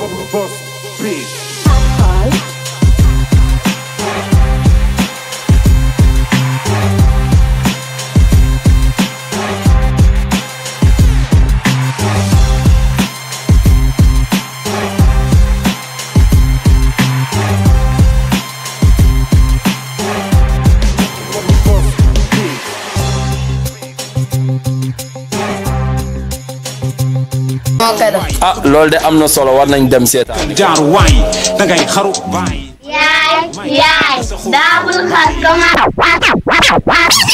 Boss Beat. ah loolu de am na solo war nañ dem seetaan. jaar waay da ngay xaru waay. yaay daabul xas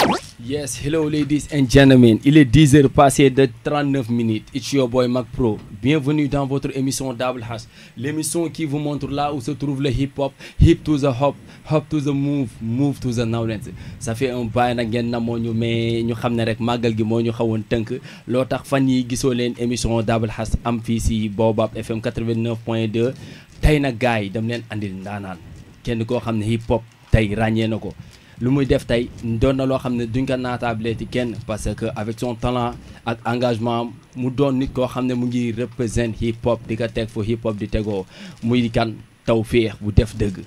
Yes, hello ladies and gentlemen. Il est 10h passé de 39 minutes. It's your boy Mac Pro. Bienvenue dans votre émission Double Hash. L'émission qui vous montre là où se trouve le hip-hop. Hip to the hop, hop to the move, move to the knowledge. Ça fait un bail nag ngeen namoo ñu mais ñu xam ne rek màggal gi moo ñu xawoon tënk. loo tax fan yi gisoo leen émission Double Hash am fii si Baobab FM 89.2. tey nag gars yi dam leen andil ndaanaan kenn koo xam ne hip-hop tey ràññee na ko. lu muy def tey doon na loo xam ne duñ ko naataableeti kenn parce que avec son talent ak engagement mu doon nit koo xam ne mu ngi représente hip hop di ko teg fu hip hop di tegoo muy kan Tawfekh bu def dëgg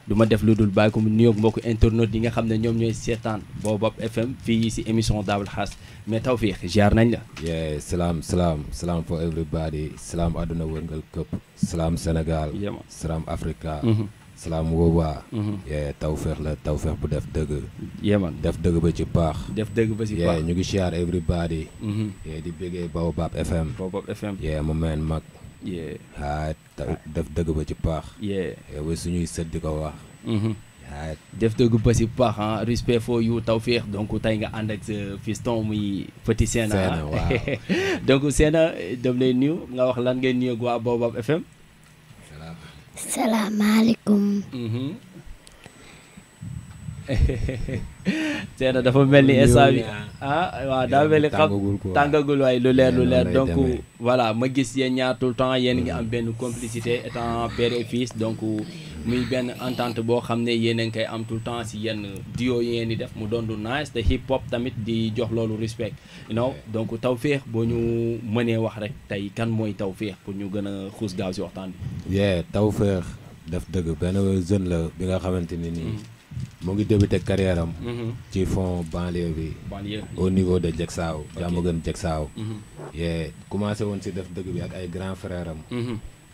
du ma def lu dul bàyyi ko mu nuyoog mbokku internet yi nga xam ne ñoom ñooy seetaan Baobab FM fii si émission Double Hash mais Tawfekh ziar nañ la. yeah salaam for everybody salaam àdduna wërngal këpp salaam Sénégal. salaam Africa. salaam woobaa. Tawfekh la Tawfekh bu def dëgg. yeman def dëgg ba ci paax. def dëgg ba ci paax ñu ngi share everybody. di bëggee Baobab FM. Baobab FM. mu meen mag. def dëgg ba ci paax. wa suñuy sët di ko wax. def dëgg ba ci paax ah respect for you Tawfekh donc tey nga ànd ak sa fiston muy Petit Sena. waaw donc Sena dem lay nuyu nga wax lan ngeen nuyu ak waa Baobab FM. salaamaaleykum. Sena dafa mel ni instant bi waaw daa mel ni xam tàngagul waaye lu leer donc voilà ma gis yéen ñaar tout le temps yéen ngi am benn complicité étant père et fils donc muy benn entente boo xam ne yéen a ngi koy am tout le temps si yenn duo yi ngeen di def mu doon du nice te hip hop tamit di jox loolu respect donc Tawfekh boo ñu mënee wax rek tey kan mooy Tawfekh pour ñu gën a xuus gaaw si waxtaan bi. Tawfekh def dëgg benn jeune la bi nga xamante ni nii mu ngi débuté carrière am ci fond banlieue bi au niveau de Diacksao Diamaguène Diacksao commencé woon si def dëgg bi ak ay grand frère am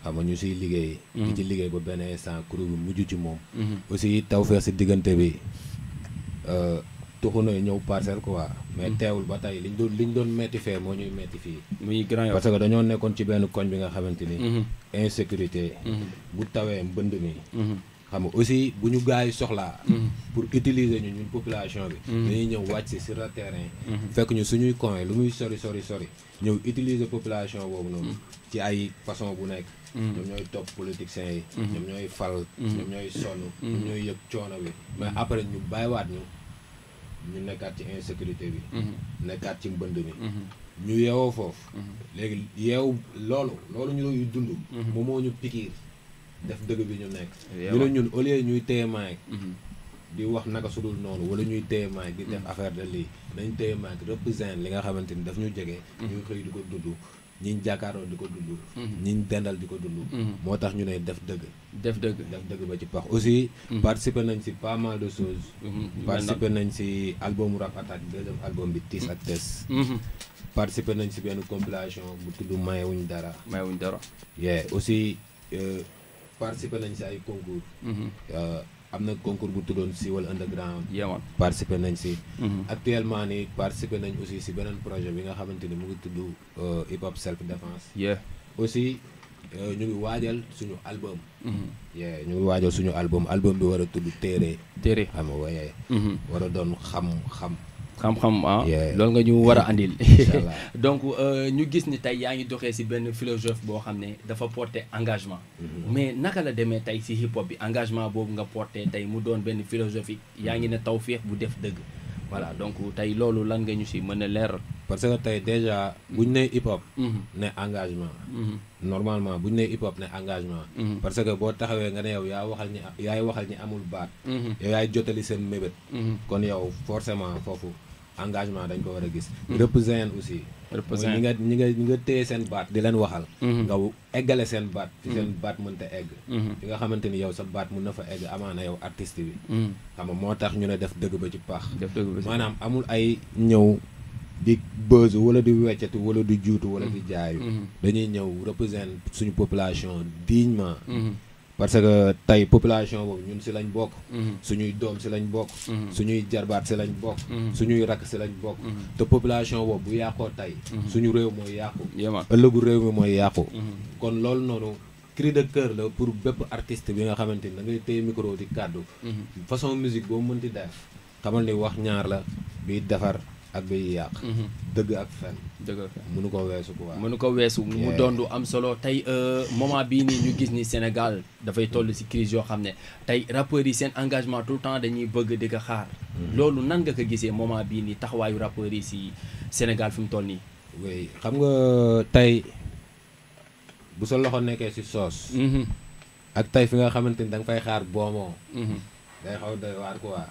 xam nga ñu siy liggéey di ci liggéey ba benn instant crew bi mujj ci moom aussi Tawfekh si diggante bi tuxu na ñëw parcelle quoi mais teewul ba tey liñ doon metti fee moo ñuy metti fii muy grand parce que dañoo nekkoon ci benn koñ bi nga xamante ni insécurité bu tawee mbënd mi xam nga aussi bu ñu gars yi soxlaa pour utiliser ñun population bi dañuy ñëw wàcc si sur le terrain fekk ñu suñuy coin lu muy sori ñëw utiliser population boobu noonu ci ay façon bu nekk ñoom ñooy topp politiciens yi ñoom ñooy fal ñoom ñooy sonn ñoom ñooy yëg coono bi mais après ñu bàyyiwaat ñu nekkaat ci insécurité bi nekkaat ci mbënd mi ñu yeewoo foofu léegi yeewu loolu ñu dund moom moo ñu pikiir def dëgg bi ñu nekk ñu ne ñun au lieu ñuy téye maay di wax naka sudul noonu wala ñuy téye maay di def affaire de lii dañ téye maay représente li nga xamante ni daf ñu jege ñuy xëy di ko dund ñiñ jàkkaaroo di ko dund ñiñ dendal di ko dund moo tax ñu ne def dëgg ba ci pax aussi participer nañ si pas mal de choses participer nañ si album Rap Attack deuxième album bi Tiis ak Tës participer nañ si benn compilation bu tudd Mayewuñ Dara aussi participer nañ si ay concours am na concours bu tuddoon Siwal Underground participer nañ si actuellement ni participer nañ aussi si beneen projet bi nga xamante ni mu ngi tudd hip hop self défense aussi ñu ngi waajal suñu album album bi war a tudd téere xam nga waaye war a doon xam-xam loolu nga ñu war a andil donc ñu gis ni tey yaa ngi doxee si benn philosophe boo xam ne dafa porter engagement mais naka la demee tey si hip hop bi engagement boobu nga porter tey mu doon benn philosophie yaa ngi ne Tawfekh bu def dëgg voilà donc tey loolu lan nga ñu si mën a leeral parce que tey déjà buñ ne hip hop ne engagement normalement buñ ne hip hop ne engagement parce que boo taxawee nga ne yow yaay waxal ñi amul baat yow yaay jotali seen mébét kon yow forcément foofu engagement dañ ko war a gis représente aussi représente ñi nga téye seen baat di leen waxal nga eggale seen baat fi seen baat mënta egg fi nga xamante ni yow sa baat mën na fa egg amaana yow artiste bi xam nga moo tax ñu ne def dëgg ba ci paax maanaam amul ay ñëw di buzz wala di weccatu wala di juutu wala di jaayu dañuy ñëw représente suñu population dignement parce que tey population boobu ñun si lañ bokk suñuy doom si lañ bokk suñuy jarbaat si lañ bokk suñuy rakk si lañ bokk te population boobu bu yàqoo tey suñu réew mooy yàqu ëllëgu réew mi mooy yàqu kon loolu noonu cri de cœur la pour bépp artiste bi nga xamante ni da ngay téye micro di kàddu façon musique boo mënti def xamal ni wax ñaar la biy defar ak biy yàq dëgg ak fen mënu ko weesu quoi mënu ko weesu mu doon lu am solo tey moment bii nii ñu gis ni Sénégal dafay toll ci crise yoo xam ne tey rappeurs yi seen engagement tout le temps dañuy bëgg di ko xaar loolu nan nga ko gisee moment bii nii taxawaayu rappeurs yi ci Sénégal fi mu toll nii oui xam nga tey bu sa loxo nekkee ci soos ak tey fi nga xamante ni da nga fay xaar boomoo day xaw doy waar quoi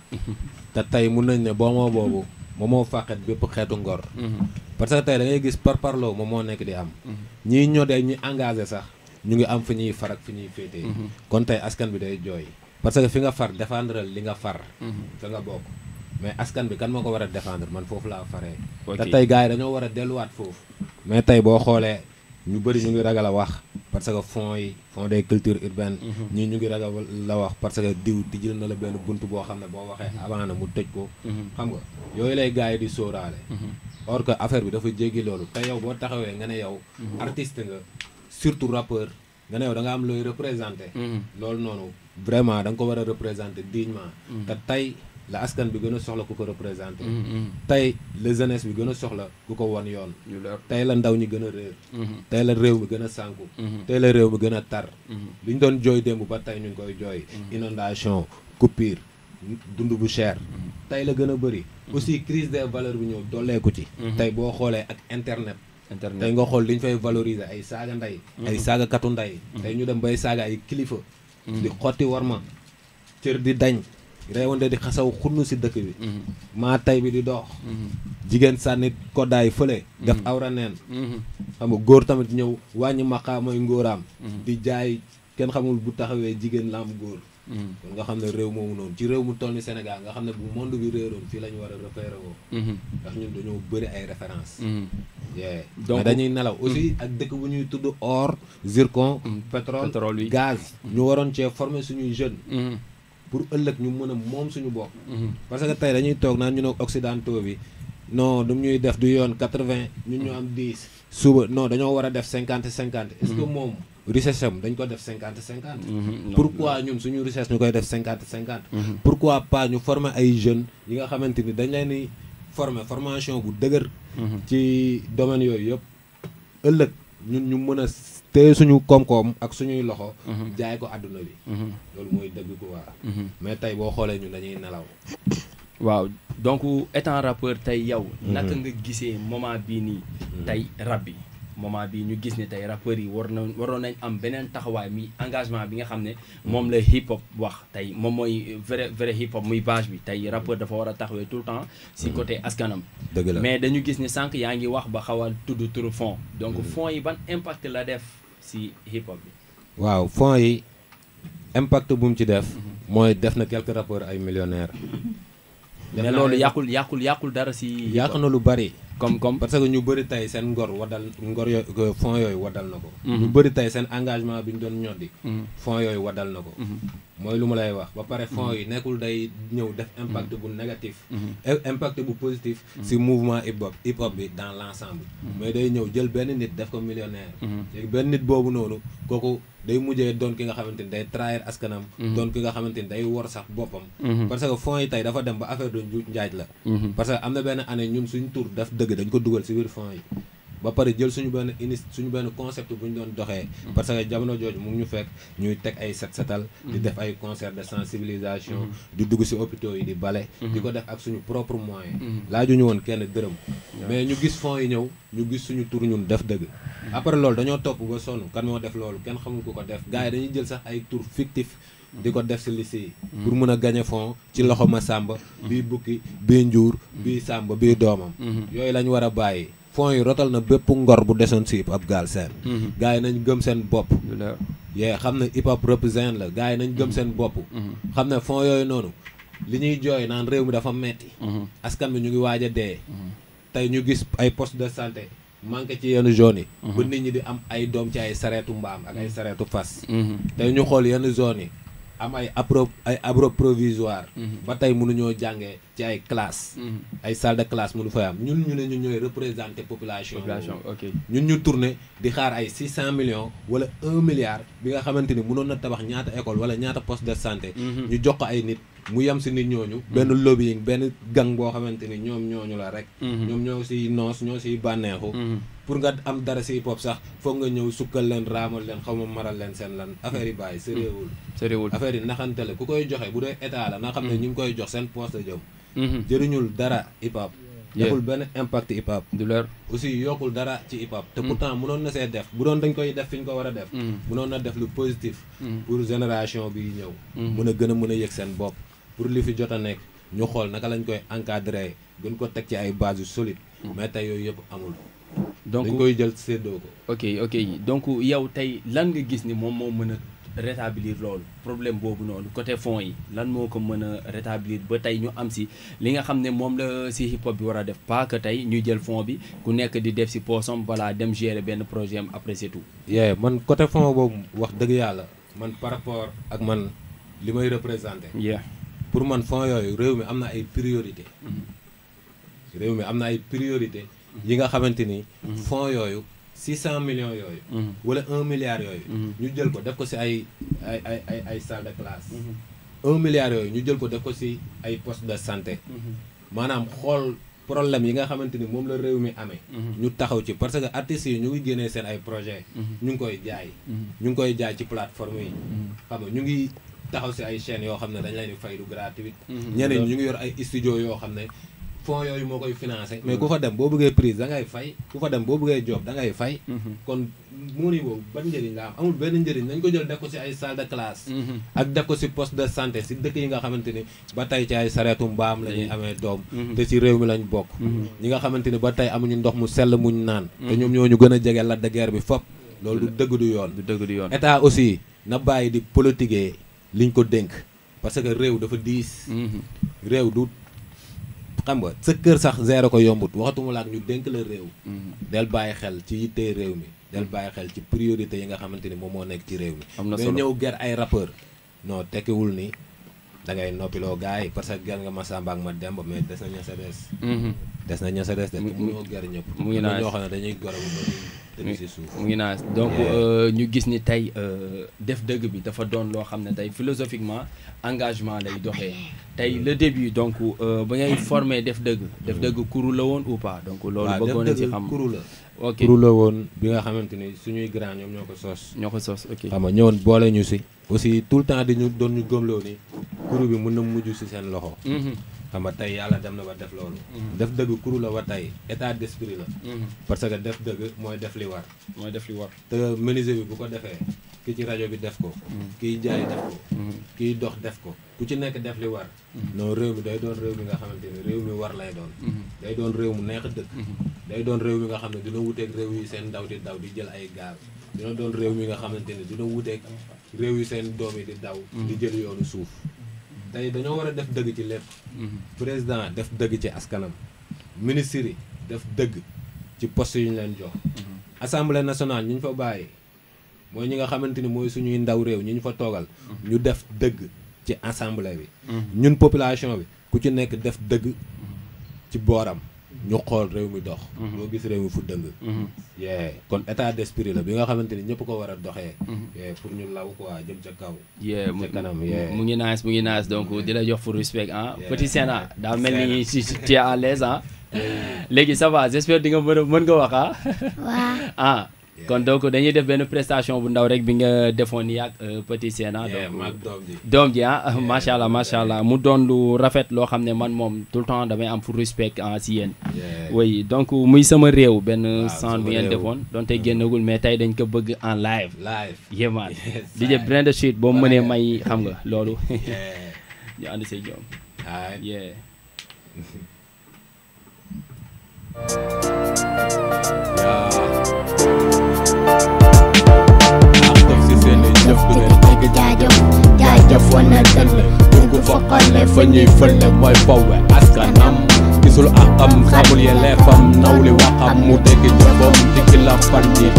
te tey mun nañ ne boomoo boobu moom moo fàqet bépp xeetu ngor parce que tey da ngay gis parparloo moom moo nekk di am ñiy ñodee ñi engagé sax ñu ngi am fi ñuy far ak fi ñuy féetee kon tey askan bi day jooy parce que fi nga far défendre li nga far fa nga bokk mais askan bi kan moo ko war a défendre man foofu laa faree te tey gars yi dañoo war a delluwaat foofu mais tey boo xoolee ñu bëri ñu ngi ragal a wax parce que fonds des cultures urbaines ñii ñu ngi ragal la wax parce que diw tijjil na la benn bunt boo xam ne boo waxee avant na mu tëj ko xam nga yooyu lay gars yi di sóoraale or que affaire bi dafa jéggi loolu te yow boo taxawee nga ne yow artiste nga surtout rappeur nga ne yow da nga am looy représenté loolu noonu vraiment da nga ko war a représenté dignement te tey la askan bi gën a soxla ku ko représenté tey la jeunesse bi gën a soxla ku ko won yoon tey la ndaw ñi gën a réer tey la réew mi gën a sànku tey la réew mi gën a tar li ñu doon jooy démb ba tey ñu ngi koy jooy inondation coupure dund bu cher tey la gën a bëri aussi crise des valeurs bi ñëw dolleeku ci tey boo xoolee ak internet tey nga xool li ñu fay valoriser ay saaga ndey ay saaga katu ndey tey ñu dem bay saaga ay kilifa di xotti war ma cër di dañ réewande di xasaw xunn si dëkk bi maa tay bi di dox jigéen sànni koddaay fële def awra neen xam nga góor tamit ñëw wàññi maqaamay ngóoraam di jaay kenn xamul bu taxawee jigéen la am góor kon nga xam ne réew moomu noonu ci réew mu toll ni Sénégal nga xam ne bu monde bi réeroon fii la ñu war a repéré woo ndax ñun dañoo bëri ay référence mais dañuy nelaw aussi ak dëkk bu ñuy tudd or zircon pétrole gaz ñu waroon cee former suñuy jeunes pour ëllëg ñu mën a moom suñu bopp parce que tey dañuy toog naan ñu ne occidentaux bi non du ñuy def du yoon 80 ñun ñu am 10 suba non dañoo war a def 50-50 est-ce que moom richesse am dañ ko def 50-50 pourquoi ñun suñu richesse ñu koy def 50-50 pourquoi pas ñu former ay jeunes yi nga xamante ni dañ leen di former formation bu dëgër ci domaine yooyu yëpp ëllëg ñun ñu mën a téye suñu koom-koom ak suñuy loxo jaay ko àdduna bi loolu mooy dëgg ko waa mais tey boo xoolee ñun dañuy nelaw waaw donc étant rappeur tey yow naka nga gisee moment bii nii tey rap bi moment bii ñu gis ne tey rappeurs yi waroon nañ am beneen taxawaay mi engagement bi nga xam ne moom la hip hop wax tey moom mooy vrai hip hop muy base bi tey rappeur dafa war a taxawee tout le temps si côté askanam dëgg la mais dañu gis ne sànq yaa ngi wax ba xaw a tudd turu fond donc fond yi ban impact la def si hip hop bi waaw fond yi impact bu mu ci def mooy def na quelques rappeurs ay millionnaires mais loolu yàqul dara si yàq na lu bari comme parce que ñu bëri tey seen ngor yooyu fond yooyu waddal na ko ñu bëri tey seen engagement bi ñu doon ñoddi fond yooyu waddal na ko mooy lu ma lay wax ba pare fond yi nekkul day ñëw def impact bu négatif impact bu positif si mouvement hip hop bi dans l'ensemble mais day ñëw jël benn nit def ko millionnaire léegi benn nit boobu noonu kooku day mujjee doon ki nga xamante ni day trahir askanam doon ki nga xamante ni day wor sax boppam parce que fond yi tey dafa dem ba affaire de njuuj njaaj la parce que am na benn année ñun suñ tur daf dëgg dañ ko dugal si biir fond yi ba pare jël suñu benn concept bu ñu doon doxee parce que jamono jooju mu ngi ñu fekk ñuy teg ay setal di def ay concert de sensibilisation di dugg si hôpitaux yi di bale di ko def ak suñu propre moyen laajuñu woon kenn dërëm mais ñu gis fonds yi ñëw ñu gis suñu tur ñun def dëgg après loolu dañoo topp ba sonn kan moo def loolu kenn xamul ku ko def gars yi dañuy jël sax ay tur fictif di ko def si liste yi pour mun a gagner fond ci loxo ma sàmba bii bukki bii njuur bii sàmba bii doomam yooyu lañ war a bàyyi fonds yi rotal na bépp ngor bu desoon si hip hop Galsen gars yi nañ gëm seen bopp yee xam ne hip hop represent la gars yi nañ gëm seen bopp xam ne fonds yooyu noonu li ñuy jooy naan réew mi dafa metti askan bi ñu ngi waaj a dee tey ñu gis ay poste de santé manqué ci yenn zones yi ba nit ñi di am ay doom ci ay sareetu mbaam ak ay sareetu fas tey ñu xool yenn zones yi am ay abri provisoire ba tey mënuñoo jàngee ci ay classe ay salle de classe mënu fay am ñun ñu ne ñu ñooy représenter population ñun ñu tourné di xaar ay 600 millions wala 1 milliard bi nga xamante ni mënoon na tabax ñaata école wala ñaata poste de santé ñu jox ko ay nit mu yem si nit ñooñu benn lobbying benn gang boo xamante ni ñoom ñooñu la rek ñoom ñoo siy noos ñoo siy bànneexu pour nga am dara si hip hop sax foog nga ñëw sukkal leen raamal leen xaw ma maral leen seen lan affaire yi bàyyi sérieuxul affaire yi naxante la ku koy joxe bu dee état la na xam ne ñu ngi koy jox seen poste la jëm jëriñul dara hip hop deful benn impact hip hop du leer aussi yokkul dara ci hip hop te pourtant mënoon na see def bu doon dañ koy def fi ñu ko war a def mënoon na def lu positif pour génération bi ñëw mën a gën a mën a yëg seen bopp pour li fi jot a nekk ñu xool naka lañ koy encadrer gën ko teg ci ay bases yu solide mais tey yooyu yëpp amul donc dañ koy jël séddoo ko ok donc yow tey lan nga gis ni moom moo mën a rétablir loolu problème boobu noonu côté fonds yi lan moo ko mën a rétablir ba tey ñu am si li nga xam ne moom la si hip hop bi war a def pas que tey ñu jël fonds bi ku nekk di def si poosam balaa dem gérer benn projet am après c'est tout man côté fonds boobu wax dëgg yàlla man par rapport ak man li may représenté pour man fonds yooyu réew mi am na ay priorité réew mi am na ay priorité yi nga xamante ni fonds yooyu 600 millions yooyu wala 1 milliard yooyu ñu jël ko def ko si ay salle de classe 1 milliard yooyu ñu jël ko def ko si ay poste de santé maanaam xool problème yi nga xamante ni moom la réew mi amee ñu taxaw ci parce que artistes yi ñu ngi génnee seen ay projet ñu ngi koy jaay ci plateforme yi xam nga ñu ngi taxaw si ay chaînes yoo xam ne dañ leen di fay du gratuit ñeneen ñu ngi yor ay studio yoo xam ne fonds yooyu moo koy financé mais ku fa dem boo bëggee prise da ngay fay ku fa dem boo bëggee job da ngay fay kon mu ni boobu ban njëriñ la am amul benn njëriñ nañ ko jël def ko si ay salle de classe ak def ko si poste de santé si dëkk yi nga xamante ni ba tey ci ay sareetu mbaam la ñuy amee doom te si réew mi lañ bokk ñi nga xamante ni ba tey amuñu ndox mu sell muñ naan te ñoom ñoo ñu gën a jege Lac de Guiers bi fop loolu du dëgg du yoon état aussi na bàyyi di politiquer liñ ko dénk parce que réew dafa diis réew du xam nga sa kër sax zéro ko yombut waxatuma la ak ñu dénk la réew del bàyyi xel ci yittee réew mi del bàyyi xel ci priorité yi nga xamante ni moom moo nekk ci réew mi mais ñëw ger ay rappeur non tekkiwul ni da ngay noppiloo gars yi parce que ger nga Massamba ak ma Demba mais des na ña sa des des na ña sa des de mënoo ger ñëpp mu ngi naa ñoo xam ne dañuy gorobu tëdd si suuf mu ngi naa donc ñu gis ni tey def dëgg bi dafa doon loo xam ne tey philosophiquement engagement lay doxee tey le début donc ba ngay formé def dëgg kuru la woon ou pas donc loolu bëggoon na ci xam kuru la kuru la woon bi nga xamante ni suñuy grand ñoom ñoo ko sos ok xam nga ñëwoon boole ñu si aussi tout le temps di ñu doon ñu gëmloo ni kuru bi mën na mujj si seen loxo xam nga tey yàlla dem na ba def loolu def dëgg kuru la ba tey état d'esprit la parce que def dëgg mooy def li war te menuisier bi bu ko defee ki ci rajo bi def ko kiy jaay def ko kiy dox def ko ku ci nekk def li war non réew mi day doon réew mi nga xamante ni réew mi war lay doon day doon réew mu neex dëkk day doon réew mi nga xam ne dina wuteeg réew yi seen ndaw di daw di jël ay gaal dina doon réew mi nga xamante ni dina wuteeg réew yi seen doom yi di daw di jël yoonu suuf tey dañoo war a def dëgg ci lépp président def dëgg ci askanam ministre yi def dëgg ci poste yu ñu leen jox assemblée nationale ñu fa bàyyi mooy ñi nga xamante ni mooy suñuy ndaw réew ñi ñu fa toogal ñu def dëgg ci assemblée bi ñun population bi ku ci nekk def dëgg ci booram ñu xool réew mi dox moo gis réew mi fu dëng kon état d'esprit la bi nga xamante ni ñëpp ko war a doxee pour ñu law quoi jëm ca kaw ca kanam mu ngi nice donc di la jox pour respect petit Sénat daa mel ni si tu es à l'aise léegi ça va j'espère di nga mën nga wax waaw kon donc dañuy def benn prestation bu ndaw rek bi nga defoon ni ak Petit Sena donc doom ji ah macha allah mu doon lu rafet loo xam ne man moom tout le temps damay am fu respect si yéen oui donc muy sama réew benn sound bi ngeen defoon donte génnagul mais tey dañ ko bëgg en live yéemaan DJ Brand the Shit boo mënee may xam nga loolu ñu ànd say ñoom yeah jaajëf wana dëll dugg foqale fa ñuy fële mooy fawe askanam gisul akam xamul yelleefam nawli waxam mu dégg jëfam dikki la fan yi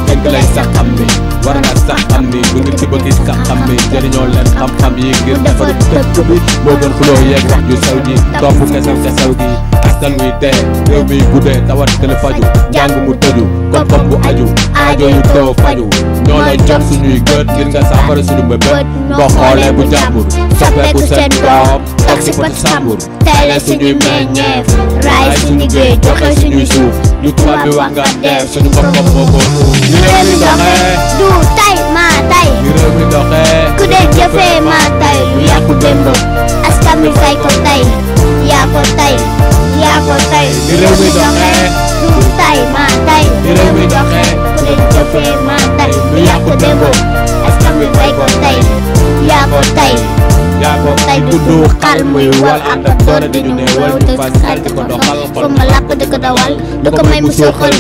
dégg lay saxam mi war nga saxam mi bu ngi ci ba gis ka xam mi jëriñoo leen xam-xam yi ngir defar dëkk bi moo gën xuloo yeeg wax ju sew ji topp kesew kesew gi askan wi dee réew mi guddee tawat tële faju njàng mu tëju koom-koom bu aju aajo yu too faju ñoo lay jox suñuy gët ngir nga saafara suñu mbébét boo xoolee bu jàmbur soppeeku seen doom toog si pot sàmbur teele suñuy meññeef raay suñu géej joxe suñuy suuf lu tubaab bi wax nga def suñu boppam moo ko ñu réew mi doxee du tay maa tay ñu réew mi doxee ku dee jëfee maa tay lu yàqu démb askan mi fay ko tay yaa ko tay yaa ko tay ñu réew mi doxee du tay maa tay ñu réew mi doxee ku dee jëfee maa tay lu yàqu démb askan mi fay ko tay yaa ko tay yaa ko tay tuddu xal muy wal ànd ak doore dañu neewal ñu fas xal di ko doxal xol ma làpp di ko dawal lu ko may mu soxal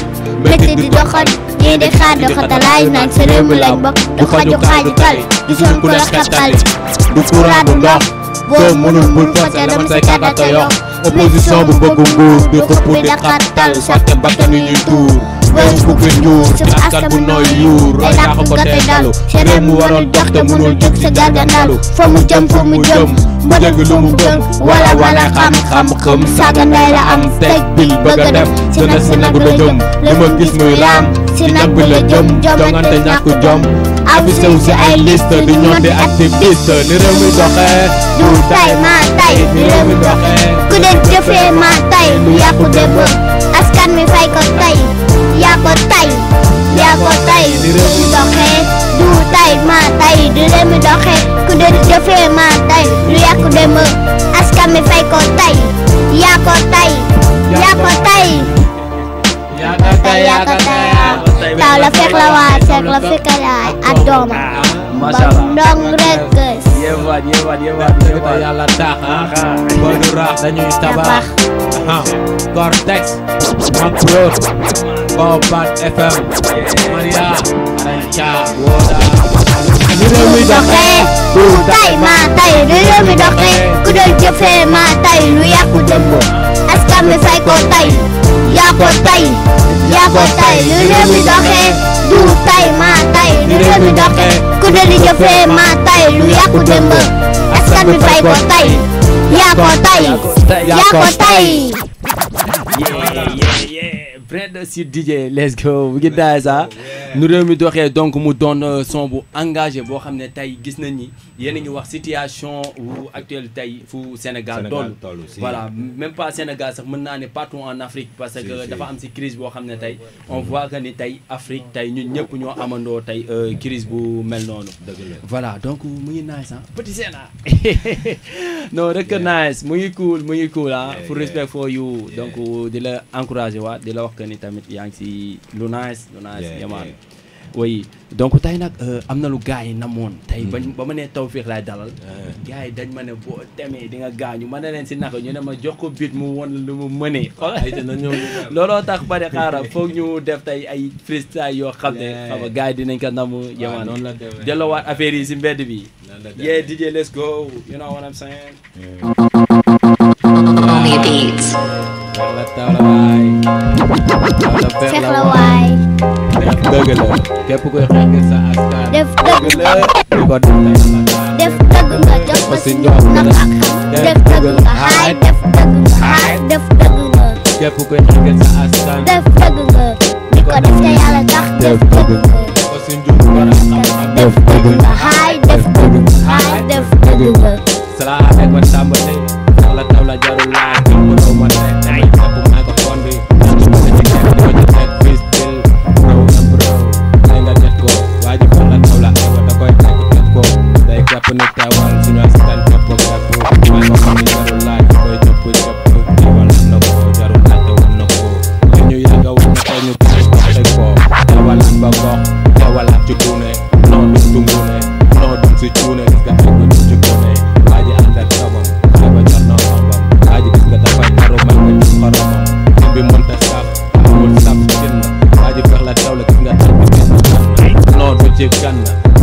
métti di doxal ñii di xaar doxatalaay naan sa réew mi lañ bokk du xaju xaaju tal gisoon ku la xetal du courant du ndox boo mënul bul forcé la man say kàddata yox opposition bu bëgg nguur di xupp di xattal sotte bakkan yu ñuy tuur wees bu gën ñuur ci askan bu nooy yuur roy daaxu ko tey dalu sa réew mu waroon dox te mënul jóg sa gargandalu fa mu jëm mu dëgg lu mu gëm wala xam-xam xëm saaga ndey la am teg bil bëgg a dem si nagu la jëm li ma gis muy raam si nag bi la jëm jongante ñàkk jom affiché wu si ay liste di ñoonte activiste ni réew mi doxee du tay maa tay ni réew mi doxee ku dee jëfee maa tay lu yàqu démb askan mi fay ko tay yaa ko tay ni réew mi doxee du tay maa tay ni réew mi doxee ku dee jëfee maa tay lu yàqu démb askan mi fay ko tay yaa ko tay taw la fekk la waay fekk la fekk laay ak dooma macha allah ndong rek gës yeewaat te yàlla tax boo du raax dañuy tabax Cortex Mac Pro Combat FM Maria Arancha Woda ni réew mi doxee du tay maa tay ni réew mi doxee ku doon jëfee maa tay lu yàqu démb askan mi fay ko tay yaa ko tay ni réew mi doxee du tay maa tay ni réew mi doxee ku doon jëfee maa tay lu yàqu démb askan mi fay ko tay yaa ko tay Brand the Shit DJ let's go we get that ça nu réew mi doxee donc mu doon son bu engagé boo xam ne tey gis nañ ni yéen a ngi wax situation wu actuelle tey fu Sénégal toll voilà même pas Sénégal sax mën naa ne partout en Afrique parce que dafa am si crise boo xam ne tey on voit que ni tey Afrique tey ñun ñëpp ñoo amandoo tey crise bu mel noonu voilà donc mu ngi nice ah Petit Sena non rek nice mu ngi cool ah full respect for you donc di la encourager waat di la wax que ni tamit yaa ngi si lu nice yamaan oui donc tey nag am na lu gars yi namoon tey ba ma nee Tawfekh laay dalal gars yi dañ ma ne boo demee di nga gaañu ma ne leen si naka ñu ne ma jox ko bit mu won lu mu mënee looloo tax ba de xaaral foog ñu def tey ay freestyle yoo xam ne xam nga gars yi dinañ ko namu yamaan delloowaat affaire yi si mbedd bi yeah DJ let's go you know what I'm saying Only beats. fekk la waay dëgg la képp kuy xeex ngir sa askan def dëgg di ko def dëgg nga jox ko si ñoom naka def dëgg nga xaay def dëgg nga xaay def dëgg nga képp kuy xeex ngir sa askan def dëgg nga di ko def te yàlla tax def dëgg nga ko si njub war a xam def dëgg nga xaay def dëgg nga xaay def dëgg nga salaamaaleykum tàmbali la taw la jarul laaj mënoo ma teg ay topp microphone bi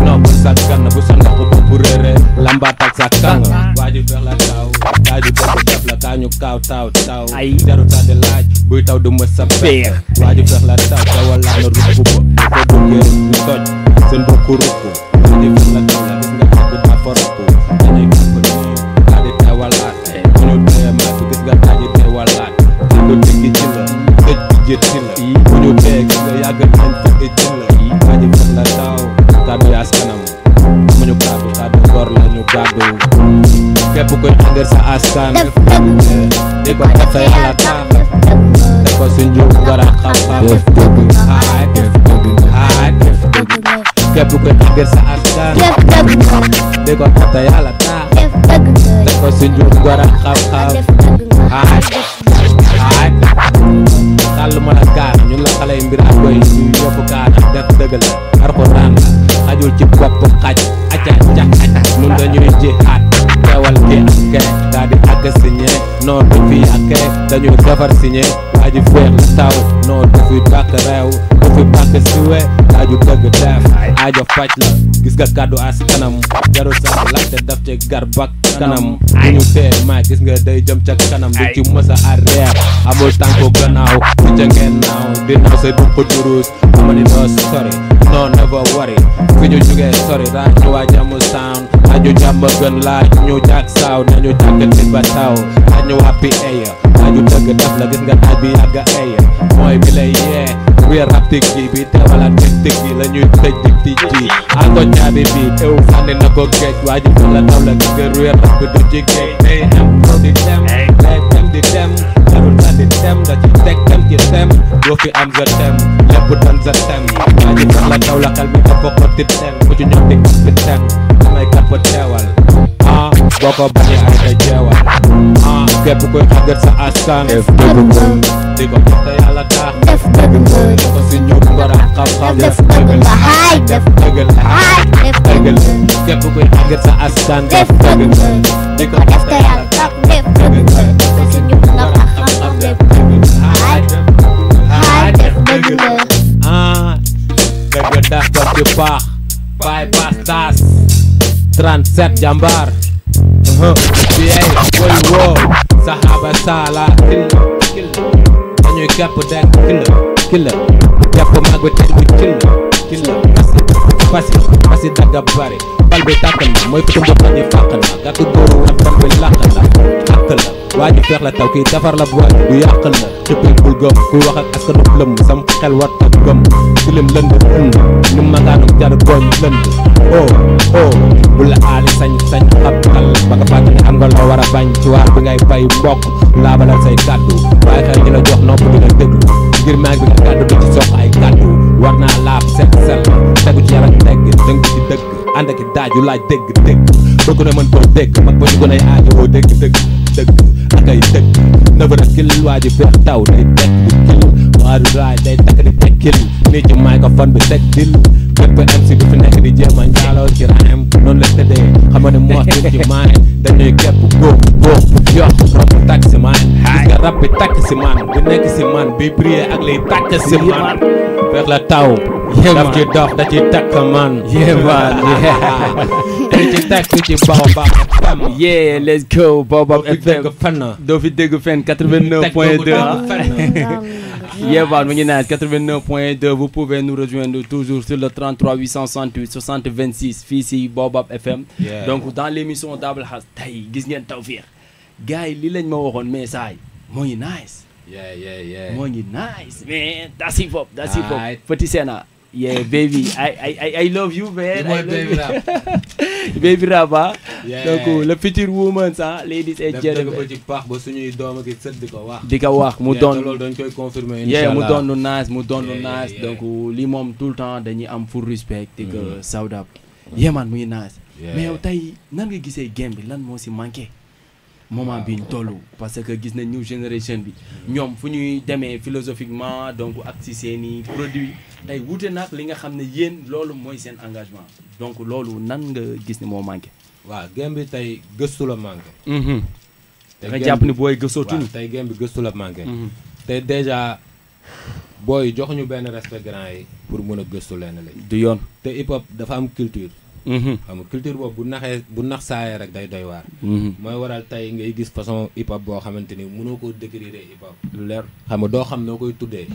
non bu sa gann bu sa ndox bopp réere lambaat ak sa kàng waa ji feex la taw daa ju dëgg def la kaa ñu kaaw taw Ay. jaru ta di laaj buy taw du ma sa beex waa ji feex la taw tawal laa na rukku ba ko duggee ñu toj seen rukku waa ji feex la taw la gis nga tax bi daa fa rukku dañuy gis ko nii daa di teewalaat bu ñu teye maat gis nga daa di teewalaat lu dëgg ci la dëj bi jët ci la bu ñu teye gis nga yàgg nañ fekk ci la waa ji feex la taw kàddu yaas kanam amuñu kàddu gor la ñu gàddu képp koy àndal sa askan def dëgg di ko def sa yàlla tax def ko suñ jub war a xam-xam haay képp koy àndal sa askan def dëgg di ko def sa yàlla tax def dëgg def ko suñ jub war a xam-xam def dëgg haay xàll ma la gaar ñun la xale yi mbir ak koy ñu yóbbu gaar def dëgg la Alxuraan la xajul ci bopp xaj aca ca aj nun dañuy jihaat teewal ki ak kee daa di àgg signé non du fi ak kee dañuy defar signé waa ji féex la taw non du fi bàkk réew du fi bàkk siwe daa ju dëgg def aajo faj la gis nga kàddu as kanam jarul sax laajte daf ci gar bak kanam bu ñu tee maa gis nga day jëm ca kanam du ci mësa arrière amul tànku gannaaw di ca ngeen naaw dinaaw sa du ko durus ama ni doo sori non never worry fi ñu jugee sori raaj ñu waa jàmm sound raaj ñu jàmm gën laaj ñu jaag saaw nañu jàkkati ba taw raaj ñu wàppi eya raaj ñu dëgg def la gis nga naaj bi yàgga eya mooy bi lay yee wéer rap tig ji bi teewala teg tig ji la ñuy tëj di tij ji ako ñaabi bi ew sànni na ko géej waa ji fa la taw la gis nga wéer rap bi du ci géej day am pro di dem day dem di dem jarul sa di dem da ci teg dem ci dem doo fi am sa tem lépp doon sa tem waa ji fa la taw la xel bi dafa xotti tem ku ci ñoom di kat bi tem damay kat fa teewal boo ko bañee ay da jeewal képp koy xàggat sa askan def dëgg di ko def te yàlla tax def dëgg di ko si ñëw ngor ak xam-xam def dëgg la haay def dëgg la def dëgg dëgg la képp koy xàggat sa askan def dëgg di ko ko def def te te yàlla yàlla tax def dëgg def si ñu nga ak xam-xam def dëgg haay haay def dëgg dëgg daf ko ci paax baay baas taas 37 jàmbaar bi ay woy woo saxaaba saala killa dañuy kepp dekk killa kepp mag bi teg bi killa pasi dagga bari bal bi tàkk na mooy fitum bu bañi fàq na gàtt góoru wat ban bi làq la xàkk la waa ji feex la taw kii defar la bu waaj du yàq la xëppil bul gëm kuy wax ak askanu lëm sam xel wat ak gëm filim lënd ñu magaanum jar gooñ lënd bu la aali sañ xabtal ba nga fàtte ne am nga loo war a bañ ci waar bi ngay bay mbokk laabalal say kàddu waaye xel ñi la jox nopp di la déglu ngir maag bi nga kàddu du ci sox ay kàddu war naa laab set sel tegu ci yaram tegg dëng ci dëgg ànd ak daaju laaj dégg bëgg na mën koo dégg mag ba ñu gën ay aajo woo dégg ak ay dëgg nëbër a kil waa ji feex taw day tekk di kil waaru raay day takk di tekkil nii ci microphone bi teg dil bépp MC du fi nekk di jéem a njaaloo ci raayam noonu la tëddee xam ne moos duñ ci maay dañuy kepp góob yox romb takk si maan gis nga rab bi takk si maan bi nekk si maan bi briller ak liy takk si maan feex la taw daf ci dox da ci takk man dañ ci takk ci Baobab FM yeah let's go Baobab FM fenn doo fi dégg fenn 89.2 yeah man mu ngi naan 89.2 vous pouvez nous rejoindre toujours sur le 33 868 60 26 fii si Baobab FM donc dans l'émission Double Hass tey gis ngeen Tawfekh gars yi li lañ ma waxoon mais saay moo ngi nice moo ngi nice man that's hip hop Petit Sena yeah baby I love you man I love you baby rap donc le futur woman ladies and gentlemen ba ci paax ba suñuy doom ak sët di ko wax mu doon loolu dañ koy confirmer mu doon lu nice donc lii moom tout le temps dañuy am full respect et que sawd up man muy nice mais yow tey nan nga gisee game bi lan moo si manqué moment bi ñu toll parce que gis nañ new generation bi ñoom fu ñuy demee philosophiquement donc ak si seeni produit tey wuute nag li nga xam ne yéen loolu mooy seen engagement donc loolu nan nga gis ne moo manqué. waaw game bi tey gëstu la manqué. nga jàpp ni booy gëstootuñu. tey game bi gëstu la manqué. te déjà booy joxuñu benn respect grand yi pour mën a gëstu lenn lañ. du yoon. te hip hop dafa am culture. xam nga culture boobu bu nax saayee rek day doy waar. mooy waral tey ngay gis façon hip hop boo xamante ni mënoo koo décrire hip hop. lu leer. xam nga doo xam noo koy tuddee.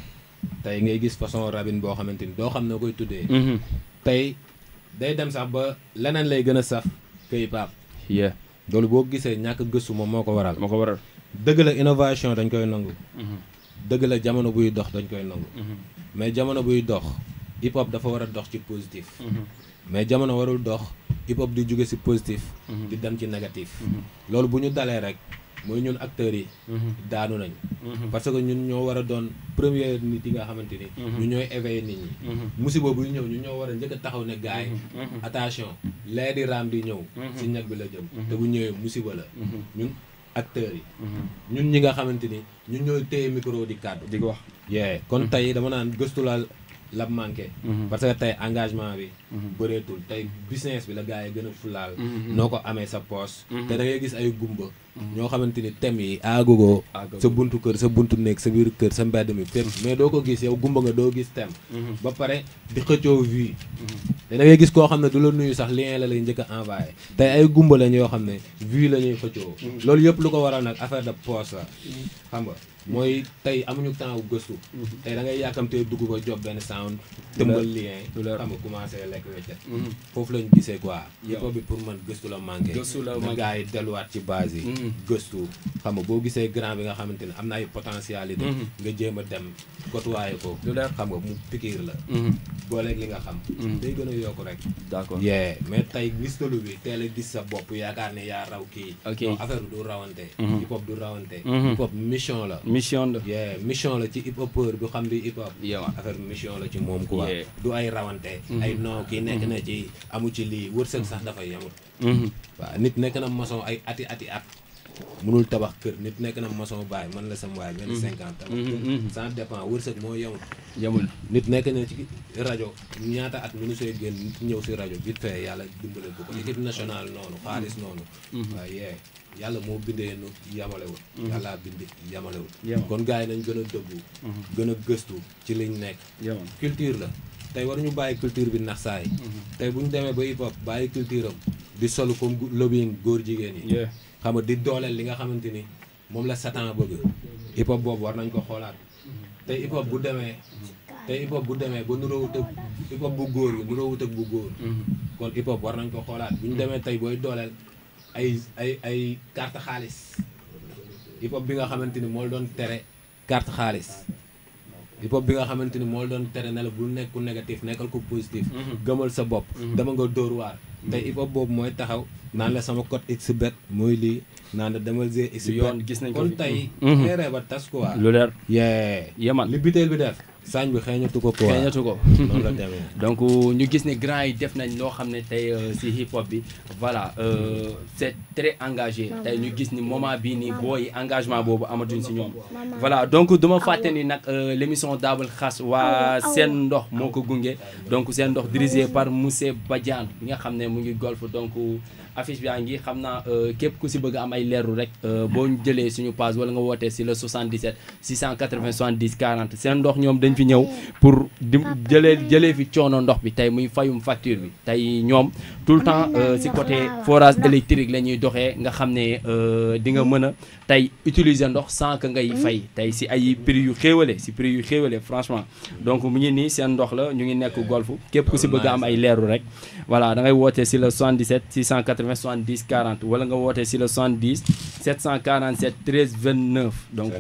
tey ngay gis façon rabine boo xamante ni doo xam noo koy tuddee. tey day dem sax ba leneen lay gën a saf que hip hop. loolu boo gisee ñàkk gëstu moom moo ko waral. dëgg la innovation dañ koy nangu. dëgg la jamono buy dox dañ koy nangu. mais jamono buy dox hip hop dafa war a dox ci positif. mais jamono warul dox hip hop di jóge ci positif. di dem ci négatif. loolu bu ñu dalee rek mooy ñun acteurs yi. daanu nañ. parce que ñun ñoo war a doon première nit yi nga xamante ni. ñu ñooy éveiller nit ñi. musiba buy ñëw ñu ñoo war a njëkk a taxaw ne gars yi. attention lee di raam di ñëw. ci ñag bi la jëm. te bu ñëwee musiba la. ñun acteurs yi. ñun ñi nga xamante ni ñun ñooy téye micro di kàddu. di wax kon tey dama naan gëstu la manqué. parce que tey engagement bi. bëreetul tey business bi la gars yi gën a fulaal. noo ko amee sa poche. te da ngay gis ay gumba. ñoo xamante ni thème yi aagugoo sa buntu kër sa buntu néeg sa biir kër sa mbedd mi fépp mais doo ko gis yow gumba nga doo gis thème. ba pare di xëccoo vie. te da ngay gis koo xam ne du la nuyu sax lien la lay njëkk a envoyé. tey ay gumba lañ yoo xam ne vie la ñuy xëccoo. loolu yëpp lu ko waral nag affaire de poche la. xam nga mooy tey amuñu temps wu gëstu. tey da ngay yàkkamtee dugg ko job benn sound. tëmbal lien xam nga commencé lekk weccet. foofu lañ gisee quoi. hip hop bi pour man gëstu la manqué. na gars yi delluwaat ci base yi. gëstu xam nga boo gisee grand bi nga xamante ne am na ay potentialité. nga jéem a dem côtoyer ko. xam nga mu pikiir la. booleeg li nga xam. day gën a yokk rek. d'accord mais tey gistalu bi teel a gis sa bopp yaakaar ne yaa raw kii. ok affaire du rawante. hip hop du rawante. hip hop mission la. mission la ci hip hopeur bi xam li hip hop. affaire mission la ci moom quoi. du ay rawante. ay non kii nekk na ci amu ci lii wërsëg sax dafay yamut. waaw nit nekk na maçon ay ati at. mënul tabax kër nit nekk na maçon baay man la sam waay benn 50 tabax kër ça dépend wërsëg moo yamul nit nekk na ci rajo ñaata at mënu see génn nit ñëw si rajo vite fait yàlla dimbale ko équipe nationale noonu xaalis noonu waaye yàlla moo bindee nu yamalewul yàllaa bind yamalewul kon gars yi nañ gën a dëggu gën a gëstu ci liñ nekk culture la tey waruñu bàyyi culture bi nax saay tey bu ñu demee ba hip hop bàyyi culture am di solu comme lobbying góor jigéen yi xam nga di dooleel li nga xamante ni moom la Satan bëgg hip hop boobu war nañ ko xoolaat tey hip hop bu demee ba nuroowut ak hip hop bu góor yi nuroowut ak bu góor kon hip hop war nañ ko xoolaat bu ñu demee tey booy dooleel ay carte xaalis hip hop bi nga xamante ni moo doon tere carte xaalis hip hop bi nga xamante ni moo doon tere ne la bul nekk ku négatif nekkal ko positif gëmal sa bopp dama nga dóor waar tey hip hop boobu mooy taxaw naan la sama code x bet mooy lii naan la demal g x bet gis nañ ko kon tey xeeree ba tas quoi lu leer yeman li biteel bi def saañ bi xeeñatu ko quoi noonu la demee donc ñu gis ne grand yi def nañ loo xam ne tey si hip hop bi voilà c'est très engagé tey ñu gis ni moment bii nii booy engagement boobu amatuñ si ñoom voilà donc duma fàtte ni nag l'émission Dabal Xass waa Seen Ndox moo ko gunge donc Seen Ndox dirigé par monsieur Badiane bi nga xam ne mu ngi golf donc affiche bi ngi xam naa képp ku si bëgg am ay leeru rek boo jëlee suñu page wala nga wootee si le 77 680 70 40 Seen Ndox ñoom dañ fi ñëw pour di jëlee fi coono ndox bi tey muy fayum facture bi tey ñoom tout le temps si côté forage électrique la ñuy doxee nga xam ne di nga mën a tey utiliser ndox sans que ngay fay tey si ay prix yu xéewale franchement donc mu ngi nii Seen Ndox la ñu ngi nekk golf képp ku si bëgg am ay leeru rek voilà da ngay wootee si le 77 680 70 40 wala nga wootee si le 70 747 13 29 donc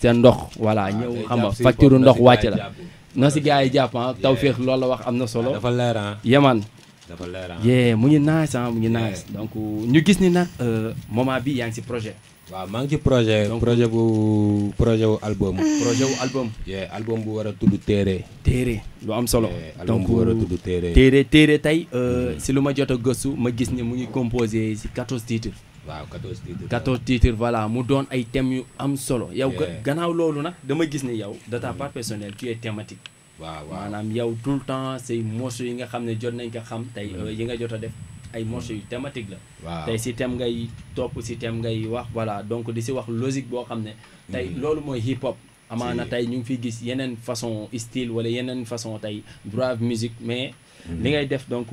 Seen Ndox voilà ñëw xam nga facture ndox wàcc la na si gars yi jàpp Tawfekh loolu la wax am na solo dafa leer yeman dafa leer mu ngi nice mu ngi nice donc ñu gis ni nag moment bi yaa ngi si projet waaw maa ngi ci projet wu album album bu war a tudd téere lu am solo album bu war a tudd téere tey si lu ma jot a gëstu ma gis ne mu ngi composé si 14 titres waaw 14 titres voilà mu doon ay thèmes yu am solo yow gannaaw loolu nag dama gis ne yow de ta part personnelle tu es thématique waaw maanaam yow tout le temps say morceaux yi nga xam ne jot nañ ko xam tey yi nga jot a def ay morceaux yu thématique la waaw tey si thème ngay topp si thème ngay wax voilà donc di si wax logique boo xam ne tey loolu mooy hip hop amaana tey ñu ngi fiy gis yeneen façon style wala yeneen façon tey brave musique mais li ngay def donc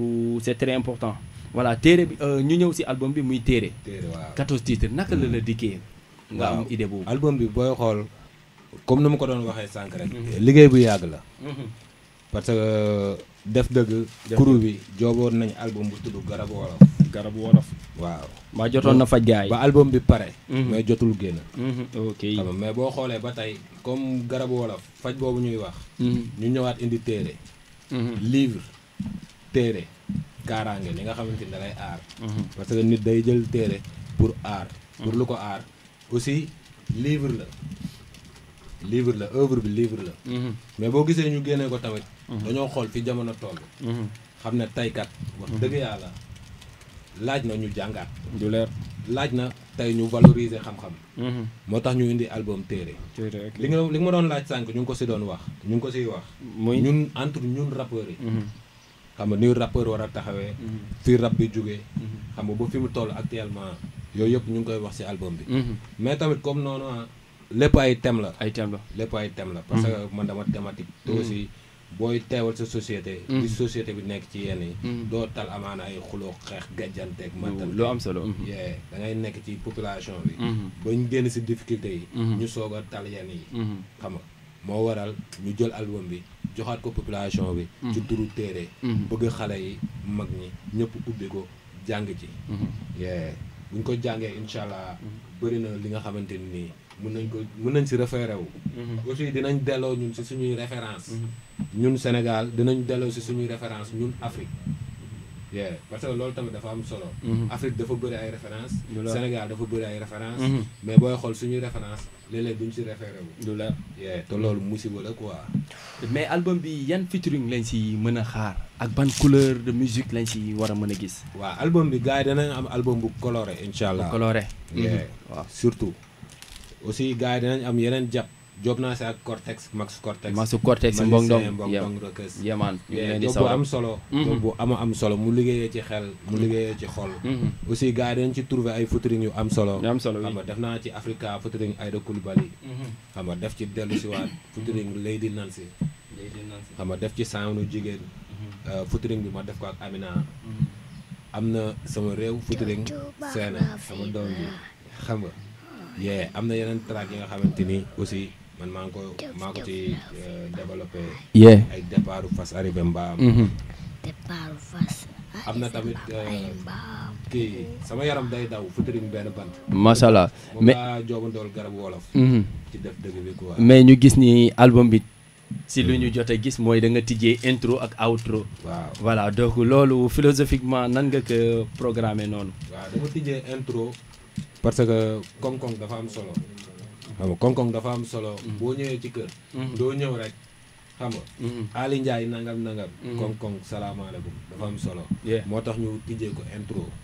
c'est très important voilà téere bi ñu ñëw si album bi muy téere waaw 14 titres naka la la dikkee nga am idée boobu album bi booy xool comme ni ma ko doon waxee sànq rek liggéey bu yàgg la parce que def dëgg kuru bi jooboon nañ album bu tudd Garabu Wolof waaw maa jotoon na faj gaay ba album bi pare mais jotul génn ok xam nga mais boo xoolee ba tey comme Garabu Wolof faj boobu ñuy wax ñu ñëwaat indi téere livre téere kaaraange li nga xamante ni da lay aar parce que nit day jël téere pour aar pour lu ko aar aussi livre la œuvre bi livre la mais boo gisee ñu génnee ko tamit dañoo xool fi jamono toll xam ne taykat wax dëgg yàlla laaj na ñu jàngaat du leer laaj na tey ñu valoriser xam-xam moo tax ñu indi album téere li nga ma doon laaj sànq ñu ngi ko si doon wax ñu ngi ko siy wax ñun entre ñun rappeurs yi xam nga ni rappeur war a taxawee fii rap bi jógee xam nga ba fi mu toll actuellement yooyu yëpp ñu ngi koy wax ci album bi mais tamit comme noonu lépp ay thème la lépp ay thème la parce que man dama thématique te aussi booy teewal sa société di société bi nekk ci yenn yi doo tal amaana ay xuloo xeex gàjjanteeg mantal lu am solo da ngay nekk ci population bi bañ génn ci difficulté yi ñu soog a tal yenn yi xam nga moo waral ñu jël album bi joxaat ko population bi ci turu téere bëgg xale yi mag ñi ñëpp ubbi ko jàng ci buñ ko jàngee incha allah bëri na li nga xamante ni mën nañ si référé wu aussi dinañ delloo ñun si suñuy référence ñun Sénégal dinañ delloo si suñuy référence ñun Afrique parce que loolu tamit dafa am solo Afrique dafa bëri ay référence Sénégal dafa bëri ay référence mais booy xool suñuy référence léeg-léeg duñ si référé wu du leer te loolu musiba la quoi mais album bi yan featuring lañ si mën a xaar ak ban couleur de musique lañ si war a mën a gis waaw album bi gars yi danañ am album bu coloré incha allah coloré waaw surtout aussi gars yi danañ am yeneen job naa si ak Max Cortex Mbong Ndong Rëkës yemaan job bu am solo job bu am solo mu liggéeyee ci xel mu liggéeyee ci xol aussi gars yi dañ ci trouver ay featuring yu am solo xam nga def naa ci Africa featuring Aïda Coulibaly xam nga def ci dellu si waat featuring Lady Nancy xam nga def ci soundu jigéen featuring bi ma def ko ak Amina am na sama réew featuring Seena sama doom bi xam nga am na yeneen track yi nga xamante ni aussi man maa ko ci développé ay départu Fass arrivé Mbaam départu Fass am na tamit kii sama yaram day daw featuring benn bant macha allah mais laa joobandool Garabu Wolof ci def dëgg bi quoi mais ñu gis ni album bi si lu ñu jot a gis mooy da nga tijjee intro ak outro waaw voilà donc loolu philosophiquement nan nga ko programmé noonu waaw dama tijjee intro parce que koŋ-koŋ dafa am solo xam nga koŋ-koŋ dafa am solo boo ñëwee ci kër doo ñëw rek xam nga Ali Ndiaye nangam koŋ-koŋ salaamaaleykum dafa am solo moo tax ñu tijjee ko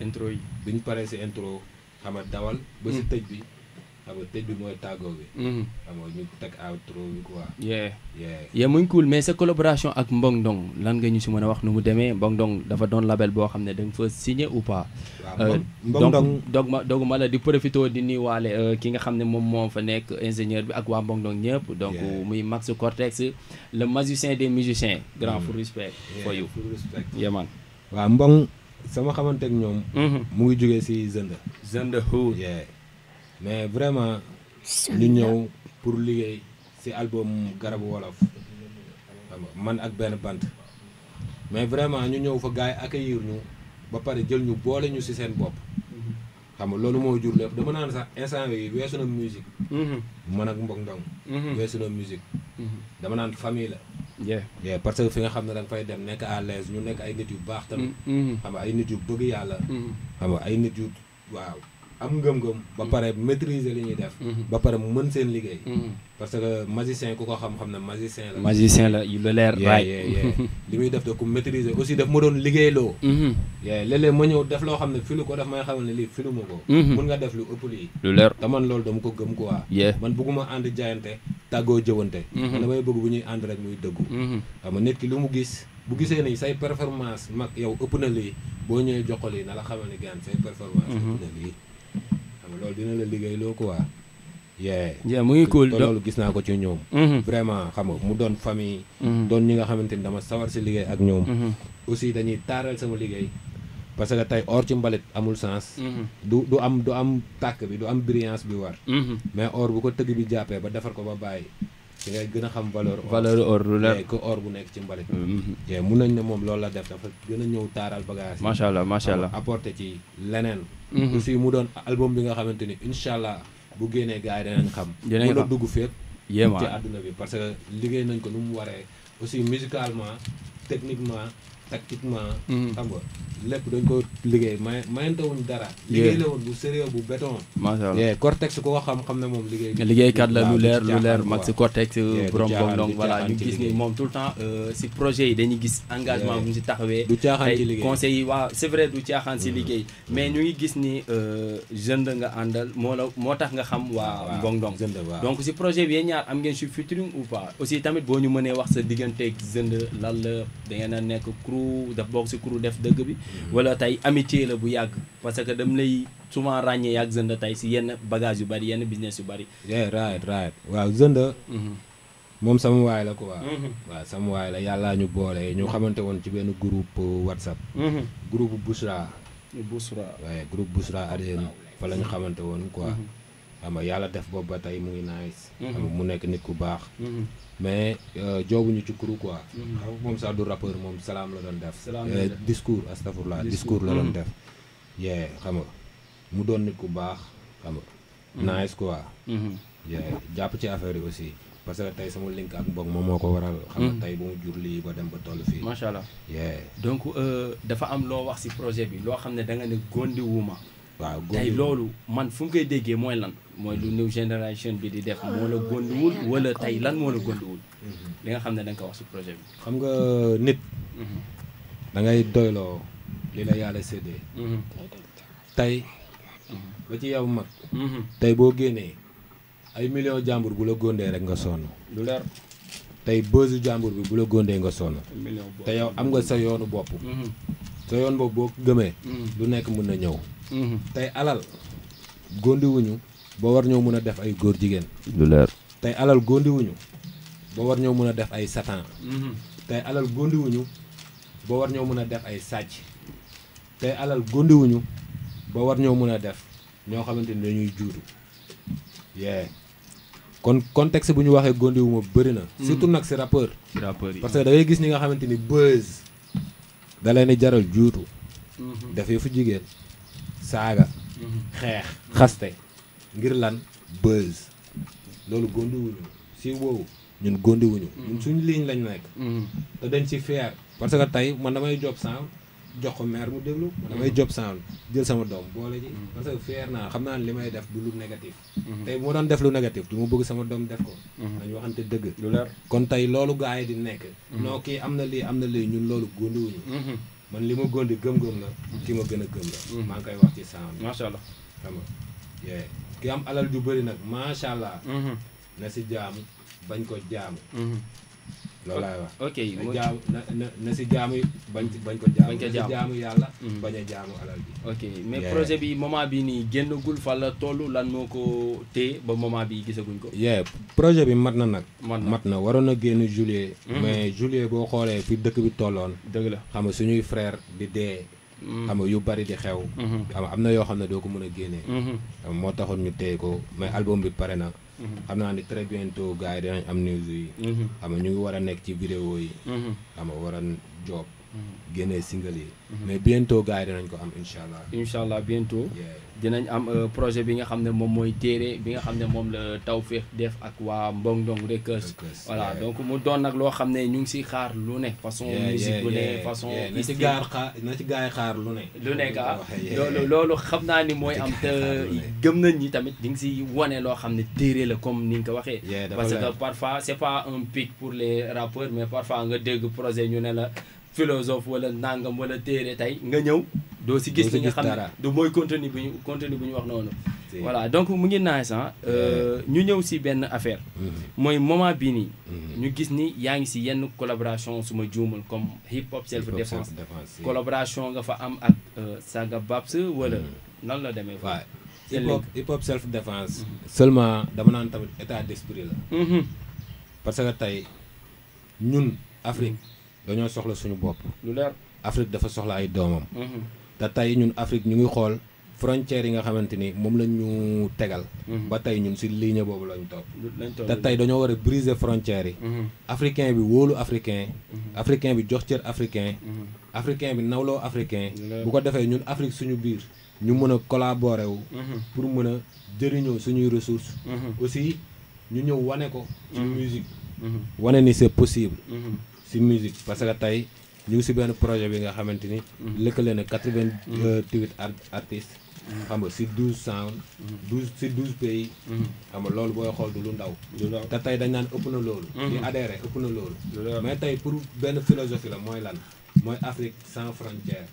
intro yi biñ paree si intro xam nga dawal ba si tëj bi xam nga tëj bi mooy tàggoo bi xam nga ñu teg outro bi quoi muy cool mais sa collaboration ak Mbong Ndong lan nga ñu si mën a wax nu mu demee Mbong Ndong dafa doon label boo xam ne da nga fa signé ou pas Mbong Ndong dooguma la di profité di nuyuwaale ki nga xam ne moom moo fa nekk ingénieur bi ak waa Mbong Ndong ñëpp donc muy Max Cortex le magicien des musiciens grand full respect for you yeman waaw Mbong sama xamante ak ñoom mu ngi jógee si Zende Hood mais vraiment ñu ñëw pour liggéey ci album Garabu Wolof xam nga man ak benn bant mais vraiment ñu ñëw fa gars yi accueillir ñu ba pare jël ñu boole ñu ci seen bopp xam nga loolu moo jur lépp dama naan sax instant yi weesu na musique man ak Mbong Ndong weesu na musique dama naan famille la parce que fi nga xam ne da nga fay dem nekk à l'aise ñu nekk ay nit yu baax tamit xam nga ay nit yu bëgg yàlla xam nga ay nit yu waaw am ngëm-ngëm ba pare maîtriser li ñuy def ba pare mën seen liggéey parce que magicien ku ko xam-xam ne magicien la yu la leer li muy def da ko maîtriser aussi daf ma doon liggéeyloo léeg-léeg ma ñëw def loo xam ne filu ko daf may xamal ne lii filu ma ko mun nga def lu ëpp lii lu leer te man loolu dama ko gëm quoi man bëgguma ànd jaayante tàggoo jëwante man damay bëgg bu ñuy ànd rek muy dëggu xam nga nit ki lu mu gis bu gisee ni say performance mag yow ëpp na lii boo ñëwee jox ko lii na la xamal ne gaan say performance ëpp na lii xam nga loolu dina la liggéey loo quoi mu ngi cool te loolu gis naa ko ci ñoom vraiment xam nga mu doon famille doon ñi nga xamante ni dama sawar si liggéey ak ñoom aussi dañuy taaral sama liggéey parce que tey or ci mbalit amul sens du am tàkk bi du am brillance bi war mais or bu ko tëgg bi jàppee ba defar ko ba bàyyi ci ngay gën a xam valeur or lu leer que or bu nekk ci mbalit mun nañ ne moom loolu la def dafa gën a ñëw taaral bagage macha allah apporté ci leneen aussi mu doon album bi nga xamante ni incha allah bu génnee gars yi danañ xam mën a dugg fépp ci àdduna bi parce que liggéey nañ ko nu mu waree aussi musicalement techniquement tactiquement xam nga lépp dañ ko liggéey mayantewuñ dara liggéey la woon bu sérieux bu béton macha allah Cortex ko xam ne moom liggéeykat la lu leer Max Cortex borom Bongdong voilà ñu gis ni moom tout le temps si projet yi dañuy gis engagement bu ñu si taxawee du caaxaan ci liggéey conseils yi waaw c'est vrai du caaxaan si liggéey mais ñu ngi gis ni jeune nga àndal moo tax nga xam waa Bongdong donc si projet bi yéen ñaar am ngeen si featuring ou pas aussi tamit boo ñu mënee wax sa digganteeg jeune lan la da ngeen a nekk crew daf bokk si crew def dëgg bi wala tey amitié la bu yàgg parce que dam lay souvent ràññee yàgg Zenda tey si yenn bagage yu bari yenn business yu bari right waaw Zenda moom sama waay la quoi waaw sama waay la yàllaa ñu boole ñu xamante woon ci benn groupe WhatsApp groupe Bouchra waaye groupe Bouchra Adène fa la ñu xamante woon quoi xam nga yàlla def boobu ba tey mu ngi nice xam nga mu nekk nit ku baax mais joobuñu ci crew quoi xam nga moom sax du rappeur moom salaam la doon def discours astafurlah discours la doon def xam nga mu doon nit ku baax xam nga nice quoi jàpp ci affaire yi aussi parce que tey sama link ak Mbong moom moo ko waral xam nga tey ba mu jur lii ba dem ba toll fii macha allah donc dafa am loo wax si projet bi loo xam ne da nga ne gondi wuuma waaw tey loolu man fu mu koy déggee mooy lan mooy lu new génération bi di def moo la gondiwul wala tey lan moo la gondiwul li nga xam ne da nga ko wax si projet bi xam nga nit da ngay doyloo li la yàlla séddee tey ba ci yow mag tey boo génnee ay millions jàmbur bu la góondee rek nga sonn lu leer tey bësu jàmbur bi bu la góondee nga sonn te yow am nga sa yoonu bopp sa yoon boobu boo gëmee lu nekk mën na ñëw tey alal góondiwuñu ba war ñoo mën a def ay góor jigéen lu leer tey alal góondiwuñu ba war ñoo mën a def ay satan tey alal góondiwuñu ba war ñoo mën a def ay sàcc tey alal góondiwuñu ba war ñoo mën a def ñoo xamante ni dañuy juutu kon contexte bu ñu waxee góondiwuma bëri na surtout nag si rappeur yi parce que da ngay gis ñi nga xamante ni buzz da leen di jaral juutu def yëfu jigéen saaga xeex xaste ngir lan buzz loolu góondiwuñu si woowu ñun góondiwuñu ñun suñu ligne lañ nekk te dañ ci fier parce que tey man damay job sound jox ko maire mu déglu man damay job sound jël sama doom boole ji parce que fier naa xam naa ne li may def du lu négatif tey bu ma doon def lu négatif du ma bëgg sama doom def ko dañu waxante dëgg lu leer kon tey loolu gars yi di nekk non kii am na lii ñun loolu góondiwuñu man li ma góondi gëm-gëm la ki ma gën a gëm la maa ngi koy wax ci sound macha allah xam nga ki am alal ju bëri nag macha allah na si jaamu bañ ko jaamu loolu laay wax ok jaamu na si jaamu bañ ko jaamu na si jaamu yàlla bañ a jaamu alal bi ok mais projet bi moment bi nii génnagul fa la toll lan moo ko téye ba moment bi gisaguñ ko projet bi mat na nag mat na waroon na génn juillet mais juillet boo xoolee fi dëkk bi tolloon dëgg la xam nga suñuy frère di dee xam nga yu bari di xew xam nga am na yoo xam ne doo ko mën a génnee moo taxoon ñu téye ko mais album bi pare na xam naa ni très bientôt gars yi dinañ am news yi xam nga ñu ngi war a nekk ci vidéo yi xam nga war a job génnee single yi mais bientôt gars yi dinañ ko am incha allah bientôt dinañ am projet bi nga xam ne moom mooy téere bi nga xam ne moom la Tawfekh def ak waa Mbongdong Records voilà donc mu doon nag loo xam ne ñu ngi si xaar lu ne façon musique bu ne façon na ci gars yi xaar lu ne ka loolu xam naa ni mooy am te gëm nañ ñi tamit di nga si wane loo xam ne téere la comme ni nga ko waxee parce que parfois c'est pas un pic pour les rappeurs mais parfois nga dégg projet ñu ne la philosophe wala nangam wala téere tey nga ñëw doo si gis li nga xam ne du mooy contenu bu ñu wax noonu voilà donc mu ngi naaj ñu ñëw si benn affaire mooy moment bii nii ñu gis ni yaa ngi si yenn collaboration su ma juumul comme hip hop self défense collaboration nga fa am ak Saga Babs wala nan la demee fa hip hop self défense seulement dama naan tamit état d'esprit la parce que tey ñun Afrique dañoo soxla suñu bopp lu leer Afrique dafa soxla ay doomam te tey ñun Afrique ñu ngi xool frontières yi nga xamante ni moom lañ ñu tegal ba tey ñun si ligne boobu lañ topp te tey dañoo war a briser frontières yi africain bi wóolu africain bi jox cër africain bi nawloo africain bu ko defee ñun Afrique suñu biir ñu mën a collaborer wu pour mën a jëriñoo suñuy ressources aussi ñu ñëw wane ko ci musique wane ni c'est possible si musique parce que tey ñu ngi si benn projet bi nga xamante ni lëkkale na 88 artistes xam nga si 12 sound 12 pays xam nga loolu booy xool du lu ndaw te tey dañ naan ëpp na loolu di adhéré ëpp na loolu mais tey pour benn philosophie la mooy lan mooy Afrique sans frontière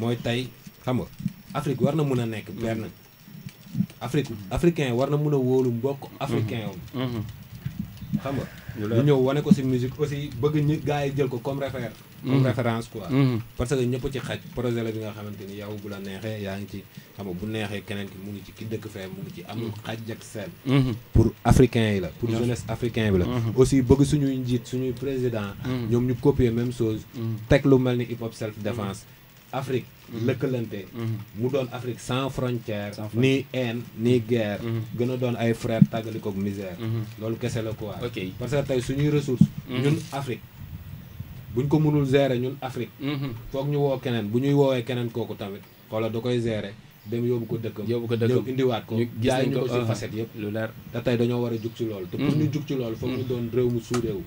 mooy tey xam nga Afrique war na mun a nekk benn africain war na mun a wóolu mbokk africain am xam nga ñu ñëw wane ko si musique aussi bëgg ñi gars yi jël ko comme référence quoi parce que ñëpp ci xaj projet la bi nga xamante ni yow bu la neexee yaa ngi ci xam nga bu neexee keneen ki mu ngi ci ki dëkk fee mu ngi ci amul xaj ak seen pour africain yi la pour jeunesse africain bi la aussi bëgg suñuy njiit suñuy président ñoom ñu copier même chose teg lu mel ni hip hop self défense Afrique lëkkalante mu doon Afrique sans frontière ni haine ni guerre gën a doon ay frères tàggalikook misère loolu kese la quoi parce que tey suñuy ressources ñun Afrique buñ ko mënul gérer ñun Afrique foog ñu woo keneen bu ñuy woowee keneen kooku tamit xoola da koy gérer dem yóbbu ko dëkkam ñëw indiwaat ko jaay ñu ko si facette yëpp lu leer te tey dañoo war a jug ci loolu te pour ñu jug ci loolu foog ñu doon réew mu suudeewu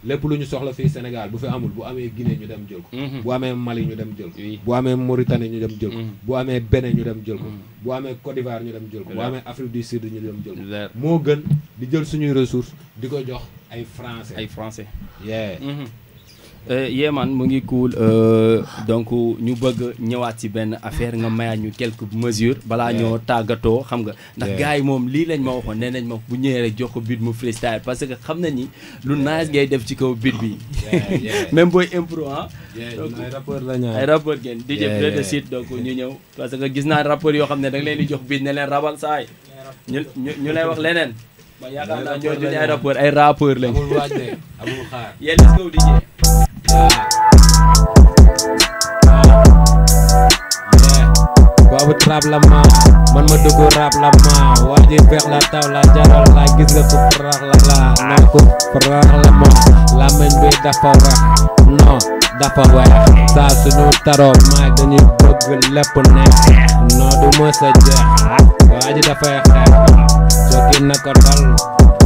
lépp lu ñu soxla fii Sénégal bu fi amul bu amee Guinée ñu dem jël ko bu amee Mali ñu dem jël ko bu amee Mauritanie ñu dem jël ko bu amee Bénin ñu dem jël ko bu amee Côte d'Ivoire ñu dem jël ko bu amee Afrique du Sud ñu dem jël ko moo gën di jël suñuy ressources di ko jox ay français man mu ngi cool donc ñu bëgg ñëwaat ci benn affaire nga mayaat ñu quelques mesures balaa ñoo tàggatoo xam nga ndax gars yi moom lii lañ ma waxoon nee nañ ma bu ñëwee rek jox ko beat mu freestyle parce que xam nañ ni lu nice ngay def ci kaw beat bi même booy impro donc ay rappeur ngeen DJ Play the Seed donc ñu ñëw parce que gis naa rappeur yoo xam ne da nga leen di jox beat ne leen rabal saay ñu lay wax leneen ba yaakaar naa ñoo duñu ay rappeur lañ amul waaj de amul xaar let's go DJ boobu trap la ma man ma dugg rap la ma waa ji feex la taw la jaral la gis nga ko farax la non ko farax la ma làmmiñ bi dafa weex non dafa weex saa suñu taroo maag dañuy bëgg lépp neex non du mës a jeex waa ji dafay xeex jokki na ko dal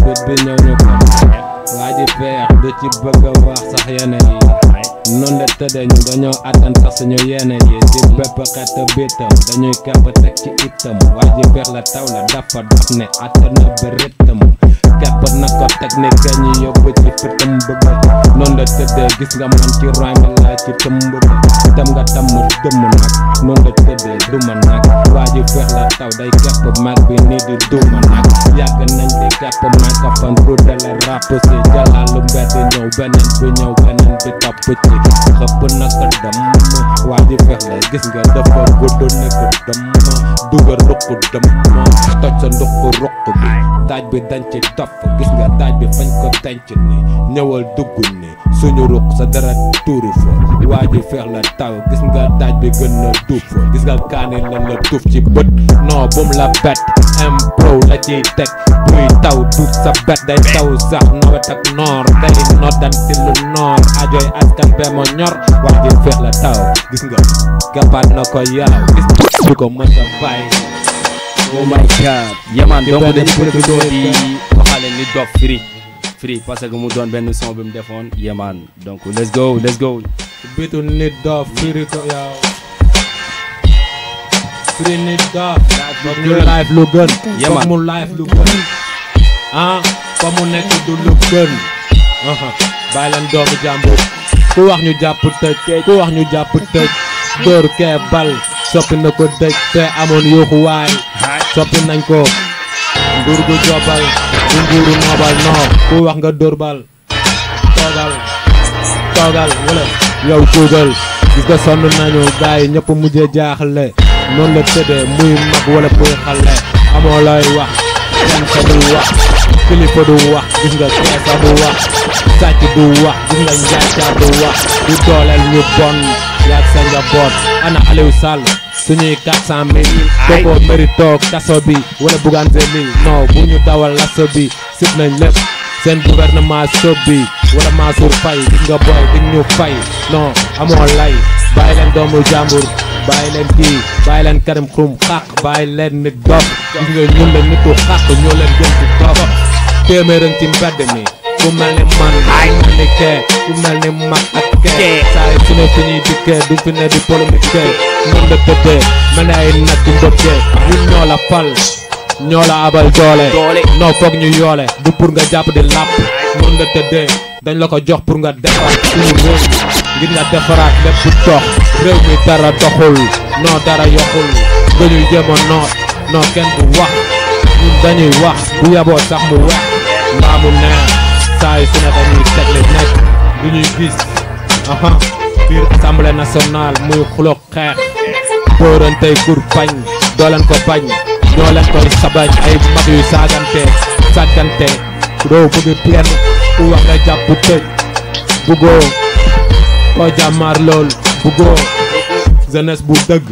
bit bi ñëw ñu ko waa ji feex du ci bëgg a wax sax yenn yi noonu la tëddee ñu dañoo attan sax suñu yenn yi ci bépp xeet bitam dañuy kepp teg ci itam waa ji feex la taw la dafa daf ne attan na ba rythme kepp na ko technique ñu yóbbu ci fitam bëgg noonu la tëddee gis nga man ci rhyme la ci tëm bëgg tam nga tam dëmm nag noonu la tëddee duma nag waa ji feex la taw day kepp mag bi nii di duma nag yàgg nañ di kepp microphone pour de la rap si jàllalu mbedd ñëw beneen bi ñëw beneen bi topp ci xëpp na ko dem waa ji feex la gis nga dafa gudd ne ko dem dugal ruq dem toj sa nduq ruq bi taaj bi dañ ci topp gis nga taaj bi fañ ko denc ni ñëwal dugg ni suñu ruq sa dara tuuru fa waa ji feex la taw gis nga taaj bi gën na duuf fa gis nga kaani lan la tuuf ci bët non bum la bet impro la ciy teg buy taw tuut sa bet day taw sax nawet ak noor day noddanti lu noor ajoy askan bee ma ñor waa ji feex la taw gis nga gabaat na ko yaaw gis du ko mën a bàyyi. Oh my god yaman donc dañu profité di waxaale ni dof free parce que mu doon benn son bi mu defoon yaman donc let's go bitu nit dof free ko yaaw free nit dof foog ñu live lu gën foog mu live lu gën fa mu nekk du lu gën bàyyi leen doomu jàmbur ku wax ñu jàpp tëj dóor kee bal soppi na ko dëj te amoon yuuxu waay soppi nañ ko nguur gu jobal du nguuru noobal noo ku wax nga dóor bal toogal wala yow juugal gis nga sonn nañu gaay yi ñëpp mujjee jaaxle noonu la tëddee muy mag wala muy xale amoo lay wax kenn sa du wax kilifa du wax gis nga keesa du wax sàcc du wax gis nga njaacaar du wax du dooleel ñu bon yaag sa njaboot ana Aliou Sall suñuy 400 000 kooko mérito kaso bi wala Bougane Zeli non bu ñu dawal lasso bi sib nañ lépp seen gouvernement sob bi wala Mansour Faye gis nga boy dig ñu fay non amoo lay bàyyi leen doomu jàmbur bàyyi leen kii bàyyi leen Karim Xrum Xax bàyyi leen nit dof gis nga ñun la nitu xax ñoo leen gën ci dof téeméeram ci mbedd mi ku mel ni man ku mel ni kee ku mel ni mag ak kee saa yi su ne fi ñuy dikkee du fi ne di polémique noonu la tëddee mel ne ay nag di ndokkee ñun ñoo la fal ñoo la abal doole non foog ñu yoole du pour nga jàpp di làpp noonu la tëddee dañ la ko jox pour nga defar suñu réew ngir nga defaraat lépp dox réew mi dara doxul non dara yoxul nga ñuy jéem a noot non kenn du wax ñun dañuy wax bu yaboo sax mu wex mbaa mu neex saa yu su ne dañuy tegle nekk du ñuy gis biir assemblée nationale muy xuloog xeex dóorantey kur pañ doo leen ko bañ ñoo leen koy sabañ ay mag yu sàggante doo bëgg kenn ku wax nga jàpp tëj buggoo koo jàmmaar lool buggoo jeunesse bu dëgg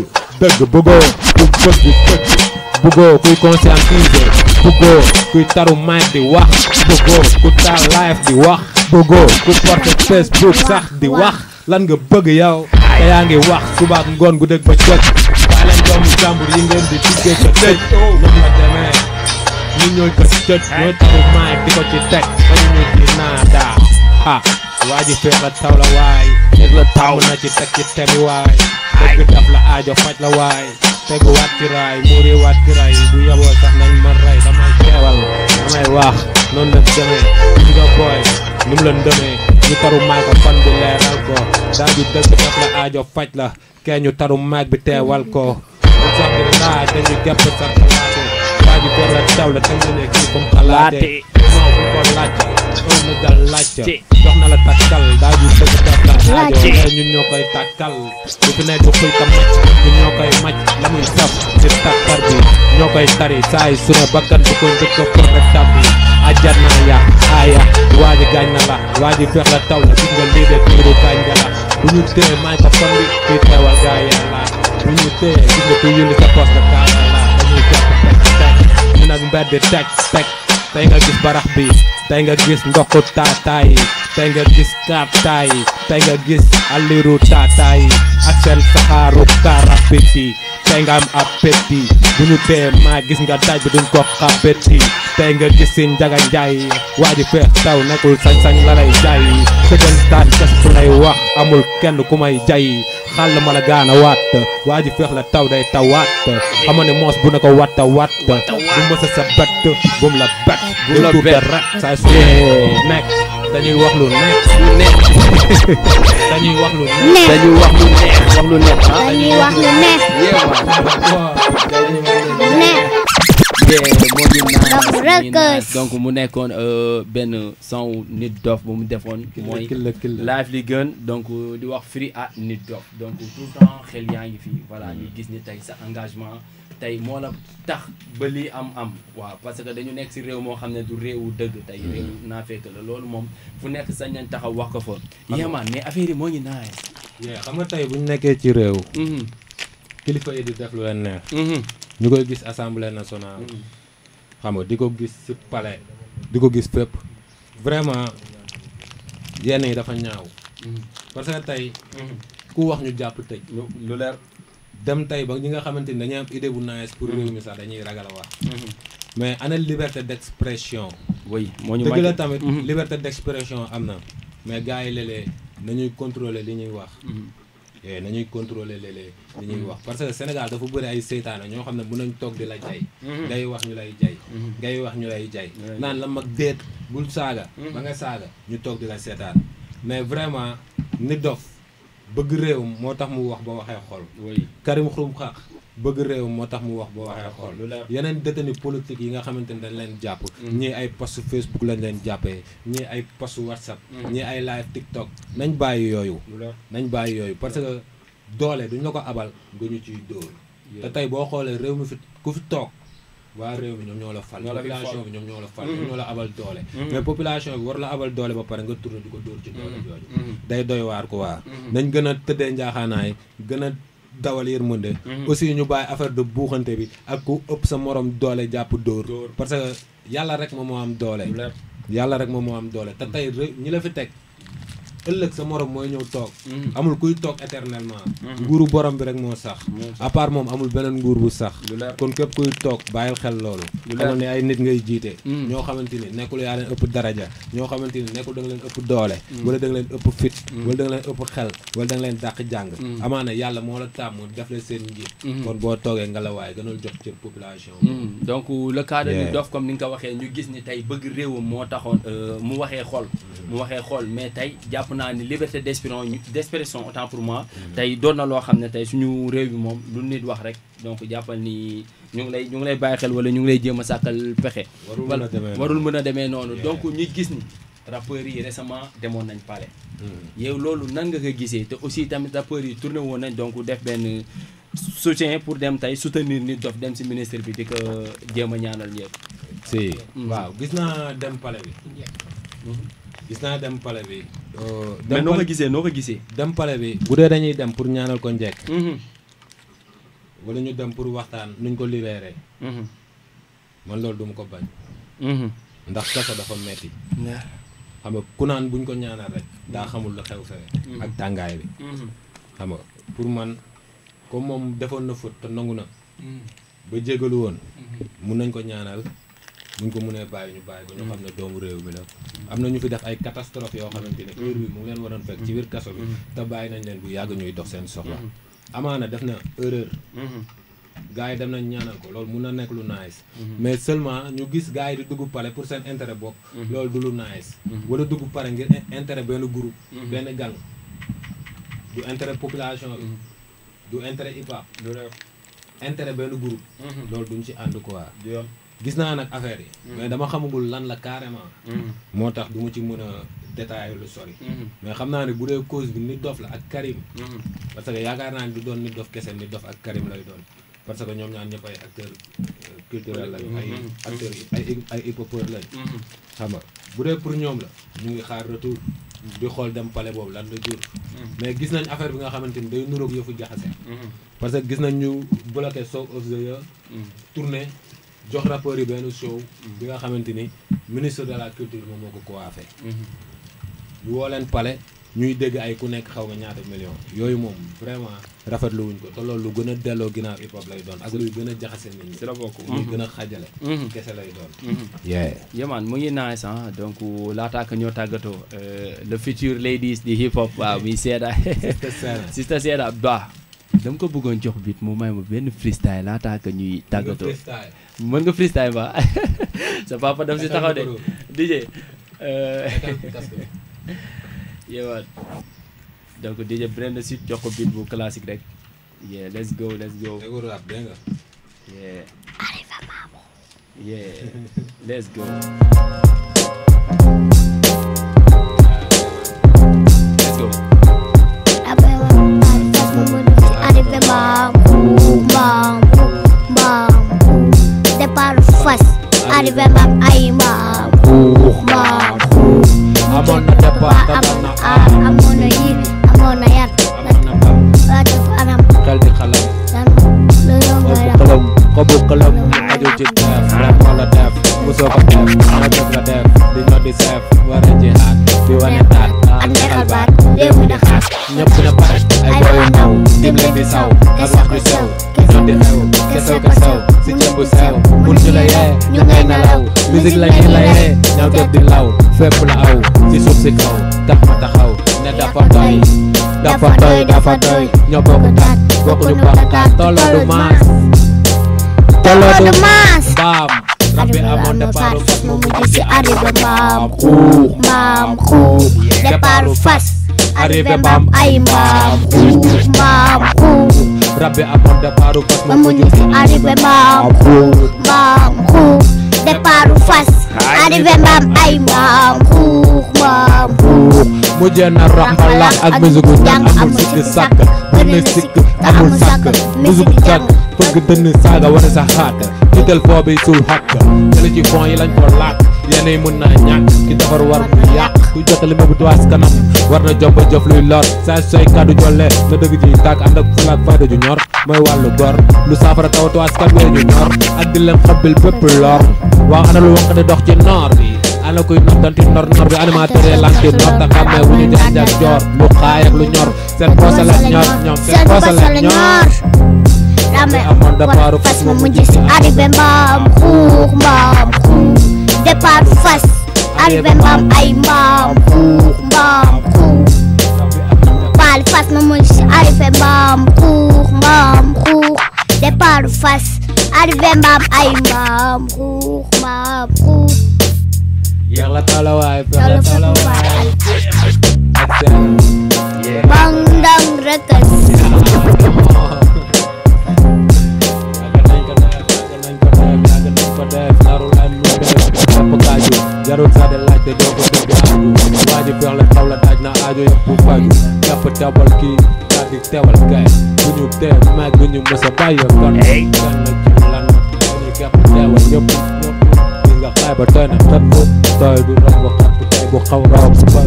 buggoo ku bëgg tëj buggoo kuy conscientiser buggoo kuy taru mic di wax buggoo ku taal live di wax buggoo ku porte Facebook sax di wax lan nga bëgg yow te yaa ngi wax suba ak ngoon gu dëgg ba jot bàyyi leen doomu jàmbur yi ngeen di tiggee ko tëj ñoom la demee ñu ñooy ko tëj ñooy taru mic di ko ci teg ba ñu ñu ci naada waa ji feex la taw la waay feex la taw na ci teg ci temi waay dëgg daf la aajo faj la waay tegu waat ci raay muuri waat ci raay bu yaboo sax nañ ma rey damay teewal damay wax noonu la demee di nga booy ni mu la ndëmee ñu taru maay ko fan bi leeral ko daal di dëgg daf la aajo faj la kee ñu taru maag bi teewal ko ñu sax di laaj dañu gepp sax xalaate waa ji feex la taw la teg na ne kii comme xalaate non bu ko laajte heure na dal laajte jox na la takkal daa ju dëgg daf la aajo ñun ñoo koy takkal bu fi ne du xuy ka macc ñun ñoo koy macc la muy saf ci takkar bi ñoo koy tari saa yi su ne bakkan bu ko njëkk a porte tab bi ajar naa ya aaya waa ji gaañ na la waa ji feex la taw la gis nga lii de tiiru gaañ nga la bu ñu téye maay ko fan bi kuy teewal gaa yàlla bu ñu téye gis nga kuy yulli sa poste de kaa yàlla dañuy jàpp teg ñu nag mbedd teg tey nga gis barax bi tey nga gis ndoxu taataay tey nga gis kaataay tey nga gis aliru taataay ak seen saxaaru karapiti tey nga am appétit bu ñu tee maa gis nga daaj bi duñ ko xapeti tey nga gis si njaga njaay waa ji feex taw nekkul sañ-sañ la lay jaay sëggantaan kes bu lay wax amul kenn ku may jay xàll ma la gaana waat waa ji feex la taw day tawaat xama ne moos bu ne ko watta watt bu mësa sa bett bum la bett bu la bett rek saa su nekk dañuy wax lu nekk dañuy wax lu nekk dañuy wax lu neex wax lu neex dañuy wax lu neex donc mu nekkoon benn son Nit Doff bu mu defoon mooy live li gën donc di wax free à Nit Doff donc tout le temps xel yaa ngi fi voilà ñu gis ni tey sa engagement tey moo la tax ba lii am waaw parce que dañu nekk si réew moo xam ne du réewu dëgg tey réew naa fekk la loolu moom fu nekk sañ nañ taxaw wax ko fa yéemaan mais affaire yi moo ngi naay xam nga tey bu ñu nekkee ci réew kilifa yi di def lu leen neex ñu koy gis assemblée nationale xam nga di ko gis ci palais di ko gis fépp vraiment yenn yi dafa ñaaw parce que tey ku wax ñu jàpp tëj lu leer dem tey ba ñi nga xamante ni dañuy am idée bu nice pour réew mi sax dañuy ragal a wax mais ana liberté d'expression oui moo ñu dëgg la tamit liberté d'expression am na mais gars yi léeg-léeg nañuy contrôler li ñuy wax nañuy contrôler léeg-léeg li ñuy wax parce que Sénégal dafa bëri ay seytaane ñoo xam ne mën nañ toog di la jay ngay wax ñu lay jay ngay wax ñu lay jay naan la mag déet bul saaga ba nga saaga ñu toog di la seetaan mais vraiment Nit Doff bëgg réew moo tax mu wax ba waxee xol Karim Xrum Xax bëgg réew moo tax mu wax ba waxee xol yeneen détenu politique yi nga xamante ni dañ leen jàpp ñii ay post Facebook lañ leen jàppee ñii ay post WhatsApp ñii ay live TikTok nañ bàyyi yooyu parce que doole duñ la ko abal nga ñu ciy dóor te tey boo xoolee réew mi fi ku fi toog waa réew mi ñoom ñoo la fal population bi ñoom ñoo la fal ñoom ñoo la abal doole mais population bi war la abal doole ba pare nga tourné di ko dóor ci doole jooju day doy waar ko waa nañ gën a tëddee njaaxaanaay gën a dawal yërmande aussi ñu bàyyi affaire de buuxante bi ak ku ëpp sa morom doole jàpp dóor parce que yàlla rek moom moo am doole yàlla rek moom moo am doole te tey ñi la fi teg ëllëg sa morom mooy ñëw toog amul kuy toog éternellement nguuru borom bi rek moo sax à part moom amul beneen nguur bu sax kon képp kuy toog bàyyil xel loolu xamal ne ay nit ngay jiite ñoo xamante ni nekkul yaa leen ëpp daraja ñoo xamante ni nekkul da nga leen ëpp doole wala da nga leen ëpp fit wala da nga leen ëpp xel wala da nga leen dàq jàng amaana yàlla moo la tàmm def leen seen njiit kon boo toogee nga la waaye gënal jox cër population donc le cas de Nit Doff comme ni nga ko waxee ñu gis ni tey bëgg réewam moo taxoon mu waxee xool mais tey jàpp naa ni liberté d'expression autant pour moi tey doon na loo xam ne tey suñu réew bi moom lu nit wax rek donc jàppal ni ñu ngi lay bàyyi xel wala ñu ngi lay jéem a sàkkal pexe warul mën a demee noonu donc ñu gis ni rappeurs yi récemment demoon nañ palais yow loolu nan nga ko gisee te aussi tamit rappeurs yi tourné woon nañ donc def benn soutien pour dem tey soutenir Nit Doff dem si ministre bi di ko jéem a ñaanal ñëpp si waaw gis naa dem palais bi mais noo ko gisee dem palais bi bu dee dañuy dem pour ñaanal ko njekk wala ñu dem pour waxtaan nuñ ko libéré man loolu duma ko bañ ndax kaso dafa metti xam nga ku naan buñ ko ñaanal rek daa xamul lu xew fee ak tàngaay bi xam nga pour man comme moom defoon na faute te nangu na ba jégalu woon mun nañ ko ñaanal buñ ko mënee bàyyi ñu bàyyi ko ñu xam ne doomu réew mi la am na ñu fi def ay catastrophe yoo xamante ne heure bi mu ngi leen waroon fekk ci biir kaso bi te bàyyi nañ leen bu yàgg ñuy dox seen soxla amaana def na erreur gars yi dem nañ ñaanal ko loolu mun na nekk lu nice mais seulement ñu gis gars yi di dugg palais pour seen intérêt bopp loolu du lu nice wala dugg palais ngir intérêt benn groupe benn gang du intérêt population bi du intérêt hip hop intérêt benn groupe loolu duñ ci ànd quoi gis naa nag affaire yi mais dama xamagul lan la carrément moo tax du ma ci mën a détailler lu sori mais xam naa ne bu dee cause bi Nit Doff la ak Karim parce que yaakaar naa ne du doon Nit Doff kese Nit Doff ak Karim lay doon parce que ñoom ñaar ñëpp ay acteurs culturels lañu ay acteurs ay hip-hopeurs lañ xam nga bu dee pour ñoom la ñu ngi xaar retour di xool dem palais boobu lan la jur mais gis nañ affaire bi nga xamante ni day nuroog yëfu jaxase parce que gis nañ ñu bloqué Show of the Year tournée jox rappeurs yi benn show bi nga xamante ni ministre de la culture moom moo ko coiffé ñu woo leen palais ñuy dégg ay ku nekk xaw nga ñaata million yooyu moom vraiment rafetlu wuñ ko te loolu lu gën a delloo ginnaaw hip hop lay doon ak luy gën a jaxase nit ñi. si la bokk luy gën a xajale. kese lay doon. yemaan mu ngi nice donc laataa ka ñoo tàggatoo le future ladies di hip hop waaw mi Seeda. Sister Seeda Ba. dama ko bëggoon jox beat mu may ma benn freestyle laataa ka ñuy tàggatoo. mën nga freestyle ba sa papa daf si taxaw de DJ. yemaan donc DJ Brenda Sud jox ko beat bu classique rek. yeah let's go. yeah. yeah let's go. Arrivé départ fas arrivé ay amoon na départ amoon na yir amoon na yar anam xel di xalam xobu xalam aju ci def rek wala def musoo ko def na def la def di ñoo di seef war a jihaat di wane taat ak neexal baat réew mi di xaas ñëpp na pare ay booyu ndaw dim leen di saw ak wax di sew ñoo di xew kesew si ceeb bu sew bul ñu la yee ñu ngay nalaw musique la ñuy la yee ñaw def di law fépp la aw si suuf si kaw tax ma taxaw ne dafa doy ñoo bokk taat bokkuñu bokkaat tolloo du maas baam rabbi amoon départ fas mu mujj si arrivé mbaam xuux départ fas arrivé mbaam ay mbaam xuux rabbi amoon départ fas mu mujj si arrivé mbaam xuux départ fas arrivé mbaam ay mbaam xuux mujjee na rox mbalax ak musique gu njàng amul sikk sàkk gën a sikk amul sàkk musique gu jàng fëgg dënn saaga wane sa xaat jiital foo bi sul xàkk te ci fond yi lañ ko laaj yenn yi mën naa ñàkk ki defar war mu yàq ku jot li ma bu tuwaas kanam war na jom ba jëf luy lor saa sooy kàddu jolle na dëgg ji tàkk ànd ak fulaak fayda ju ñor mooy wàllu gor lu saafara tawatu askan wee ñu ñor ak di leen xabil bépp lor waaw ana lu wax di dox ci noor bi ana kuy noddanti nor bi animateur yi lanti nor te xàmmee wu ñu jaaj ak joor lu xaay ak lu ñor seen poose la ñor ñoom seen poose la ñor Rame war fas ma mujj si arrivé mbaam xuux départ fas arrivé mbaam ay mbaam xuux paal fas ma mujj si arrivé mbaam xuux départ fas arrivé mbaam ay mbaam xuux yéex la tolawaay Yàlla fa waay ak seen bang dang rëkës jarul sa de laajte doo ko dégg aaju waa ji feex la taw la daaj na aajo yëpp bu faju jàpp teewal kii daal di teewal kay bu ñu tee maag bu ñu mës a bàyyi kon kenn ci lan dañuy kepp teewal ñëpp gis nga xaay ba tooy na xëpp tooy du rab bu xapp tey bu xaw raw bu ba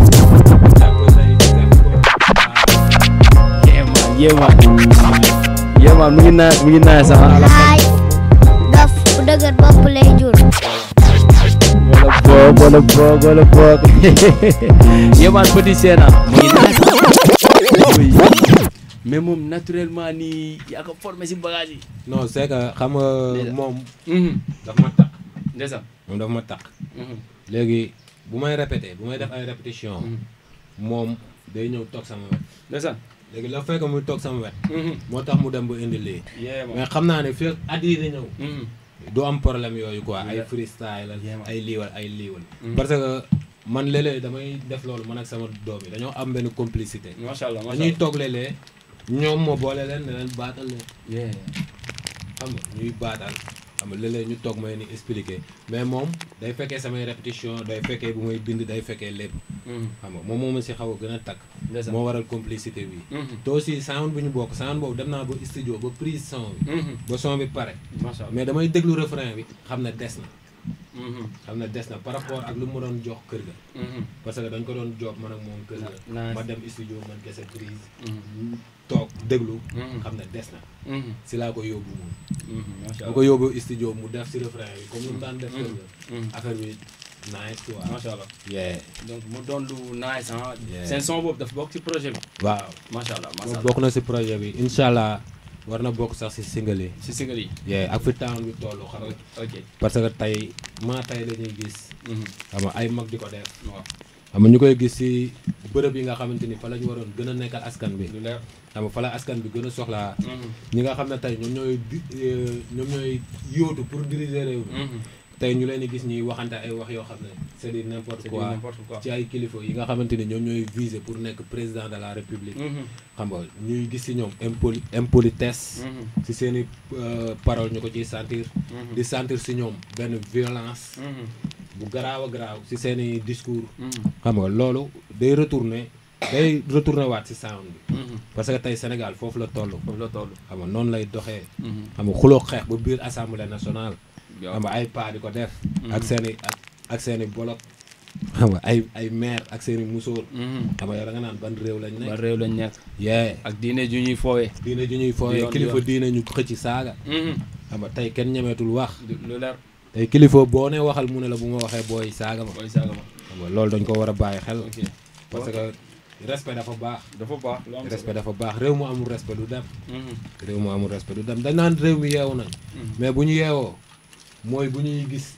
mu ngi naaj sax ay dof bu dëgër bopp lay jur wala boog yéemaan petit Sena mu ngi naaj mais moom naturellement nii yaa ko formé si bagage yi. non c'est que xam nga moom daf ma taq ndeysaan moom daf ma taq léegi bu may répété bu may def ay répétition moom day ñëw toog sama wet ndeysaan léegi la fekk muy toog sama wet moo tax mu dem ba indi lii mais xam naa ne fekk at yii di ñëw du am problème yooyu quoi ay freestyle ay liiwal parce que man léeg-léeg damay def loolu man ak sama doom yi dañoo am benn complicité macha allah dañuy toog léeg-léeg ñoom moo boole leen ne leen baatal leen xam nga ñuy baatal xam nga léeg-léeg ñu toog may ni expliquer mais moom day fekkee samay répétition day fekkee bu may bind day fekkee lépp xam nga moom ma si xaw a gën a takk moo waral complicité bi te aussi sound bu ñu bokk sound boobu dem naa ba studio ba prise son bi ba son bi pare mais damay déglu refrain bi xam ne des na par rapport ak lu mu doon jox kër ga parce que dañ ko doon job man ak moom kër ga ma dem studio man kese prise toog déglu xam ne des na si laa ko yóbbu moom bu ko yóbbu studio mu def si refrain bi comme lu mu daan def kër ga affaire bi nice quoi macha allah donc mu doon lu nice seen son boobu dafa bokk ci projet bi waaw macha allah bokk na si projet bi incha allah war na bokk sax si single yi ak fi town bi tollu xam nga parce que tey la ñuy gis xam nga ay mag di ko def xam nga ñu koy gis si bërëb yi nga xamante ni fa la ñu waroon gën a nekkal askan bi xam nga fa la askan bi gën a soxlaa ñi nga xam ne tey ñoom ñooy yóotu pour diriger réew mi tey ñu leen di gis ñuy waxante ay wax yoo xam ne c'est du n'importe quoi ci ay kilifa yi nga xamante ni ñoom ñooy viser pour nekk président de la république xam nga ñuy gis ci ñoom impolitesse ci seen i parole ñu ko ciy sentir di sentir ci ñoom benn violence bu garaaw a garaaw ci seen i discours xam nga loolu day retourner waat ci sound bi parce que tey Sénégal foofu la toll xam nga noonu lay doxee xam nga xuloo xeex ba biir assemblée nationale xam nga ay paa di ko def ak seeni bolok xam nga ay maire ak seeni musóor xam nga yow da nga naan ban réew lañ nekk ak diine ju ñuy foowee kilifa diine ñu xëcc saaga xam nga tey kenn ñemeetul wax lu leer tey kilifa boo ne waxal mu ne la bu ma waxee booy saaga ma xam nga loolu dañ ko war a bàyyi xel parce que respect dafa baax réew mu amul respect du dem dañ naan réew mi yeewu nañ mais bu ñu yeewoo mooy bu ñuy gis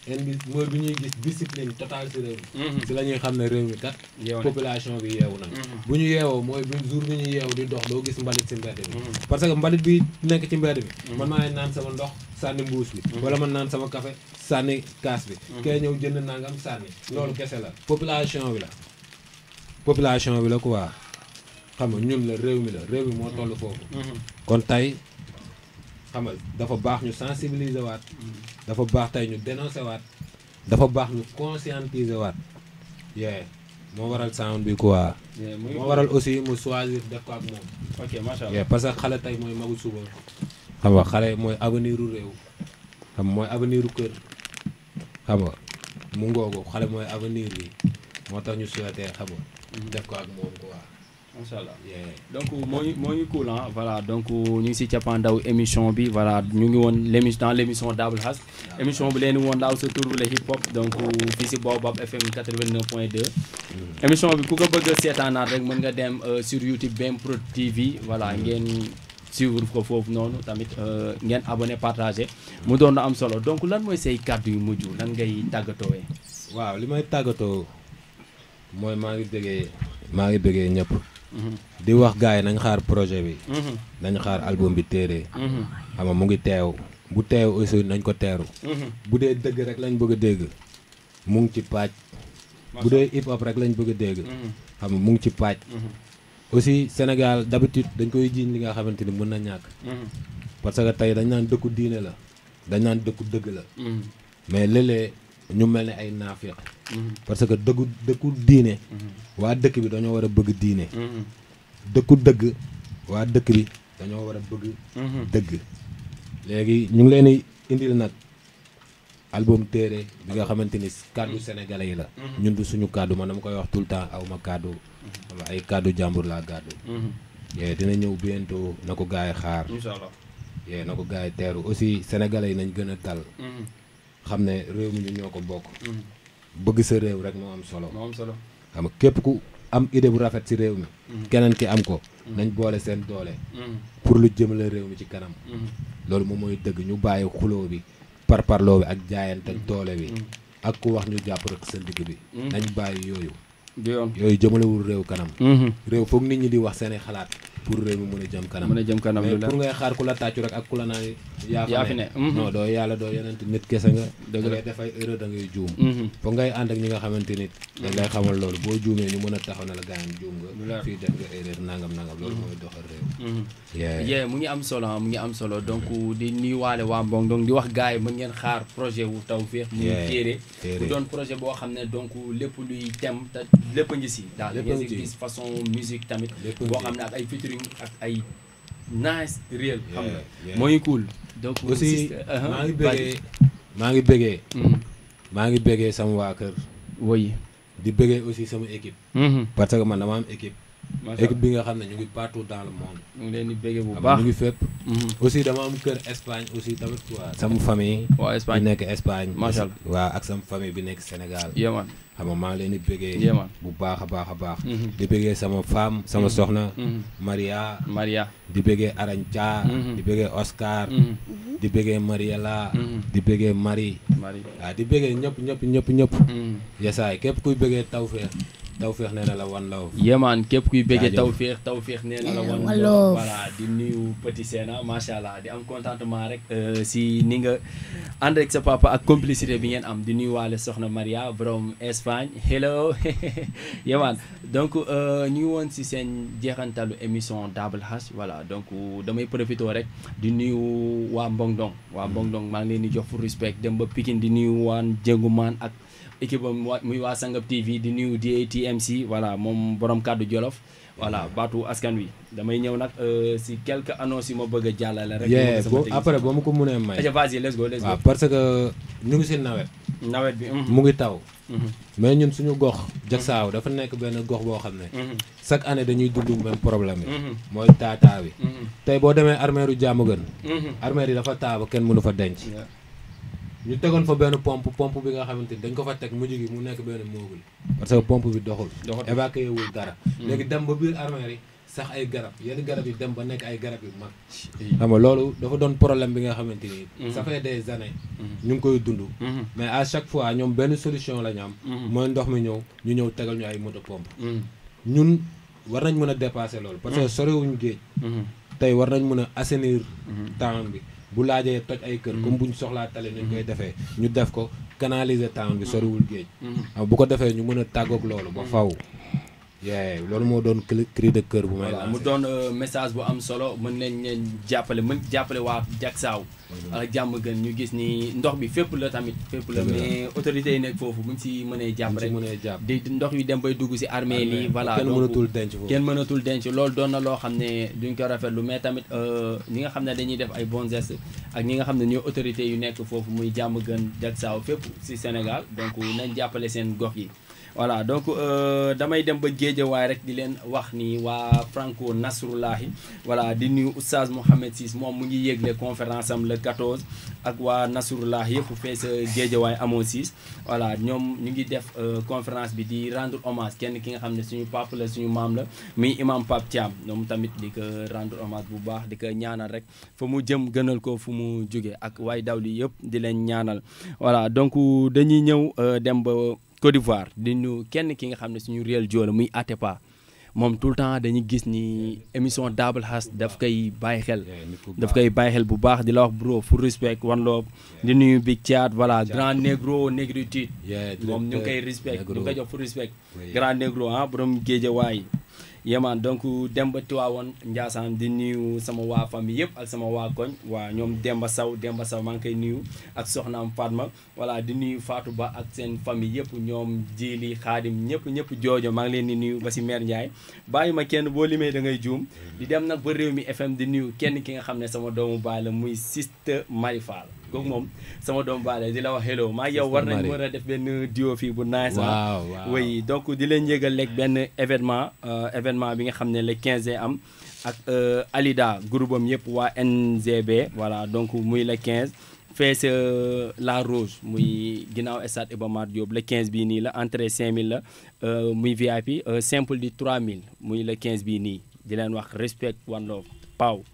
discipline totale ci réew mi ci la ñuy xam ne réew mi kat population bi yeewu nañ bu ñu yeewoo mooy bu jour bi ñu yeewu di dox doo gis mbalit ci mbedd bi parce que mbalit bi nekk ci mbedd bi man maay naan sama ndox sànni mbuus bi wala man naan sama café sànni kaas bi kay ñëw jënd nangam sànni loolu kese la population bi la quoi xam nga ñun la réew mi moo toll foofu kon tey xam nga dafa baax ñu sensibiliser waat dafa baax tey ñu dénoncer waat dafa baax ñu conscientiser waat moo waral sound bi quoi. moo waral aussi mu choisir def ko ak moom. ok macha allah parce que xale tey mooy magu suba. xam nga xale mooy avenir u réew. xam mooy avenir u kër. xam nga mu ngoogu xale mooy avenir bi moo tax ñu souhaité xam nga def ko ak moom quoi. macha allah donc moo ngi cool ah voilà donc ñu ngi si cappaandaw émission bi voilà ñu ngi woon dans l' émission Double Hass émission bi leen woon daaw sa tur le hip hop donc fii si Baobab FM 89.2 émission bi ku ko bëgg a seetaanaat rek mën nga dem sur YouTube Bprod TV voilà ngeen suivre ko foofu noonu tamit ngeen abonné partagé mu doon na am solo donc lan mooy say kàddu yu mujj lan ngay tàggatoowee. waaw li may tàggatoo mooy maa ngi bëggee ñëpp. di wax gars yi nañ xaar projet bi. nañ xaar album bi téere. xam nga mu ngi teew bu teew aussi nañ ko teeru. bu dee dëgg rek lañ bëgg a dégg mu ngi ci paaj. bu dee hip hop rek lañ bëgg a dégg. xam nga mu ngi ci paaj. aussi Sénégal d'habitude dañ koy jiiñ li nga xamante ni mën na ñàkk. parce que tey dañ naan dëkku diine la dañ naan dëkku dëgg la. mais léeg-léeg ñu mel ne ay naafiq. parce que dëkku diine. waa dëkk bi dañoo war a bëgg diine. dëkku dëgg waa dëkk bi dañoo war a bëgg. dëgg léegi ñu ngi leen di indil nag album téere bi nga xamante ni kàddu sénégalais yi la. ñun du suñu kàddu man dama koy wax tout le temps aw ma kàddu. wala ay kàddu jàmbur laa gàddu. dina ñëw bientôt na ko gars yi xaar. incha allah na ko gars yi teeru aussi sénégalais yi nañ gën a dal. xam ne réew mi ñu ñoo ko bokk. bëgg sa réew rek moo am solo. xam nga képp ku am idée bu rafet ci réew mi. keneen ki am ko. nañ boole seen doole. pour lu jëmale réew mi ci kanam. loolu moom mooy dëgg ñu bàyyi xuloo bi parparloo bi ak jaayante doole bi. ak ku wax ñu jàpp rek sa digg bi. nañ bàyyi yooyu. yooyu jëmalewul réew kanam. réew foog nit ñi di wax seeni xalaat pour réew mi mën a jëm kanam. mais pour ngay xaar ku la tàccu rek ak ku la naan yaa fi ne. non doo yàlla doo yeneen nit kese nga. da ngay def ay erreur da ngay juum. foog ngay ànd ak ñi nga xamante ni dañ lay xamal loolu boo juumee ñu mën a taxaw na la gaañ juum nga. fii def nga erreur nangam loolu mooy doxal réew. mu ngi am solo donc di nuyuwaale waa Mbong donc di wax gars yi mën ngeen xaar projet wu Tawfekh muy téere bu doon projet boo xam ne donc lépp luy thème te lépp a ngi si daal ngeen gis façon musique tamit boo xam ne ak ay featuring ak ay nice réel xam nga mooy cool donc aussi maa ngi bëggee sama waa kër woy di bëggee aussi sama équipe parce que man dama am équipe bi nga xam ne ñu ngi partout dans le monde ñu ngi leen di bëggee bu baax ñu ngi fépp aussi dama am kër Espagne aussi tamit quoi sama famille waa Espagne bi nekk Espagne macha allah waaw ak sama famille bi nekk Sénégal yéemaan xam nga maa ngi leen di bëggee bu baax a baax di bëggee sama femme sama soxna Maria di bëggee Arancha di bëggee Oscar di bëggee Mariela di bëggee Marie waaw di bëggee ñëpp yesaay képp kuy bëggee Tawfekh nee na la one love yéemaan képp kuy bëggee Tawfekh nee na la one love voilà di nuyu Petit Sena macha allah di am contentement rek si ni nga ànd rek sa papa ak complicité bi ngeen am di nuyu waale soxna Maria borom Espagne hello yéemaan donc ñu ngi woon si seen jeexantalu émission Double Hass voilà donc damay profité rek di nuyu waa Mbongdong maa ngi leen di jox fu respect dem ba Pikine di nuyu waan Jëngumaan ak équipe muy waa Sangab TV di nuyu DATMC voilà moom borom kàddu Jolof voilà baatu askan wi damay ñëw nag si quelques annonces yi ma bëgg a jàllale rek. après boo ma ko mënee may. vas-y let's go. waaw parce que ñu ngi si nawet bi mu ngi taw. mais ñun suñu gox Jaksaaw dafa nekk benn gox boo xam ne. chaque année dañuy dund même problème bi. mooy taataa bi. tey boo demee armeeru Diamaguène. armeer yi dafa taa ba kenn mënu fa denc. ñu tegoon fa benn pompe bi nga xamante ni dañ ko fa teg mujj gi mu nekk benn meuble parce que pompe bi doxul évacué wul dara léegi dem ba biir armée yi sax ay garab yenn garab yi dem ba nekk ay garab yu mag xam nga loolu dafa doon problème bi nga xamante ni ça fait des années ñu ngi koy dund mais à chaque fois ñoom benn solution la ñu am mooy ndox mi ñu ñëw tegal ñu ay moto pompe ñun war nañ mën a dépasser loolu parce que soriwuñ géej tey war nañ mën a assainir town bi bu laajee toj ay kër comme buñ soxlaa tali nañ koy defee ñu def ko canaliser town bi soriwul géej bu ko defee ñu mën a tàggoog loolu ba faw loolu moo doon cri de cœur bu may lancé mu doon message bu am solo mën nañ leen jàppale waa Jaksaaw ak jàmm gën ñu gis ni ndox bi fépp la tamit fépp la mais autorités yi nekk foofu buñ si mënee jàpp rek di ndox yi dem bay dugg si armée li voilà kenn mënatul denc foofu kenn mënatul denc loolu doon na loo xam ne duñ ko rafetlu mais tamit ñi nga xam ne dañuy def ay bons gestes ak ñi nga xam ne ñoo autorités yu nekk foofu muy jàmm gën Diacksao fépp si Sénégal donc nañ jàppale seen gox yi voilà donc damay dem ba Guédiawaye rek di leen wax ni waa Franco Nasrullahi voilà di nuyu Oustaz Mohamed Ciss moom mu ngi yégle conférence am le 14 ak waa Nasrullahi yëpp fee sa Guédiawaye amoo 6 voilà ñoom ñu ngi def conférence bi di rendre hommage kenn ki nga xam ne suñu papa la suñu maam la muy imam Pape Thiam ñoom tamit di ko rendre hommage bu baax di ko ñaanal rek fa mu jëm gënal ko fu mu jóge ak waay dawli yëpp di leen ñaanal voilà donc dañuy ñëw dem ba Côte d'Ivoire di ñu kenn ki nga xam ne suñu réel joola muy Atepa moom tout le temps dañuy gis ni émission Double Hass daf koy bàyyi xel bu baax di la wax bro full respect one love di nuyu Big Thiat voilà grand négro négritude moom ñu ngi koy respect ñu ngi koy jox full respect grand négro borom Guédiawaye yemaan donc dem ba Tiwaawoon Ndiassane di nuyu sama waa famille yëpp ak sama waa koñ waa ñoom Demba Saw maa ngi koy nuyu ak soxnaam Fatma voilà di nuyu Fatou Ba ak seen famille yëpp ñoom Jili Xaadim ñëpp joojo maa ngi leen di nuyu ba si mère Ndiaye bàyyi ma kenn boo limee da ngay juum di dem nag ba Rewmi FM di nuyu kenn ki nga xam ne sama doomu baay la muy Sister Mari Fall kooku moom sama doomu baay la di la wax hello maa yow war nañ mën a def benn duo fii bu nice oui donc di leen yëgal lekk benn événement bi nga xam ne le 15 am ak Alida groupe am yëpp waa NGB voilà donc muy le 15 fees la Rose muy ginnaaw stade Iba Mar Diop le 15 bii nii la entrée 5000 la muy VIP simple di 3000 muy le 15 bii nii di leen wax respect one love Pau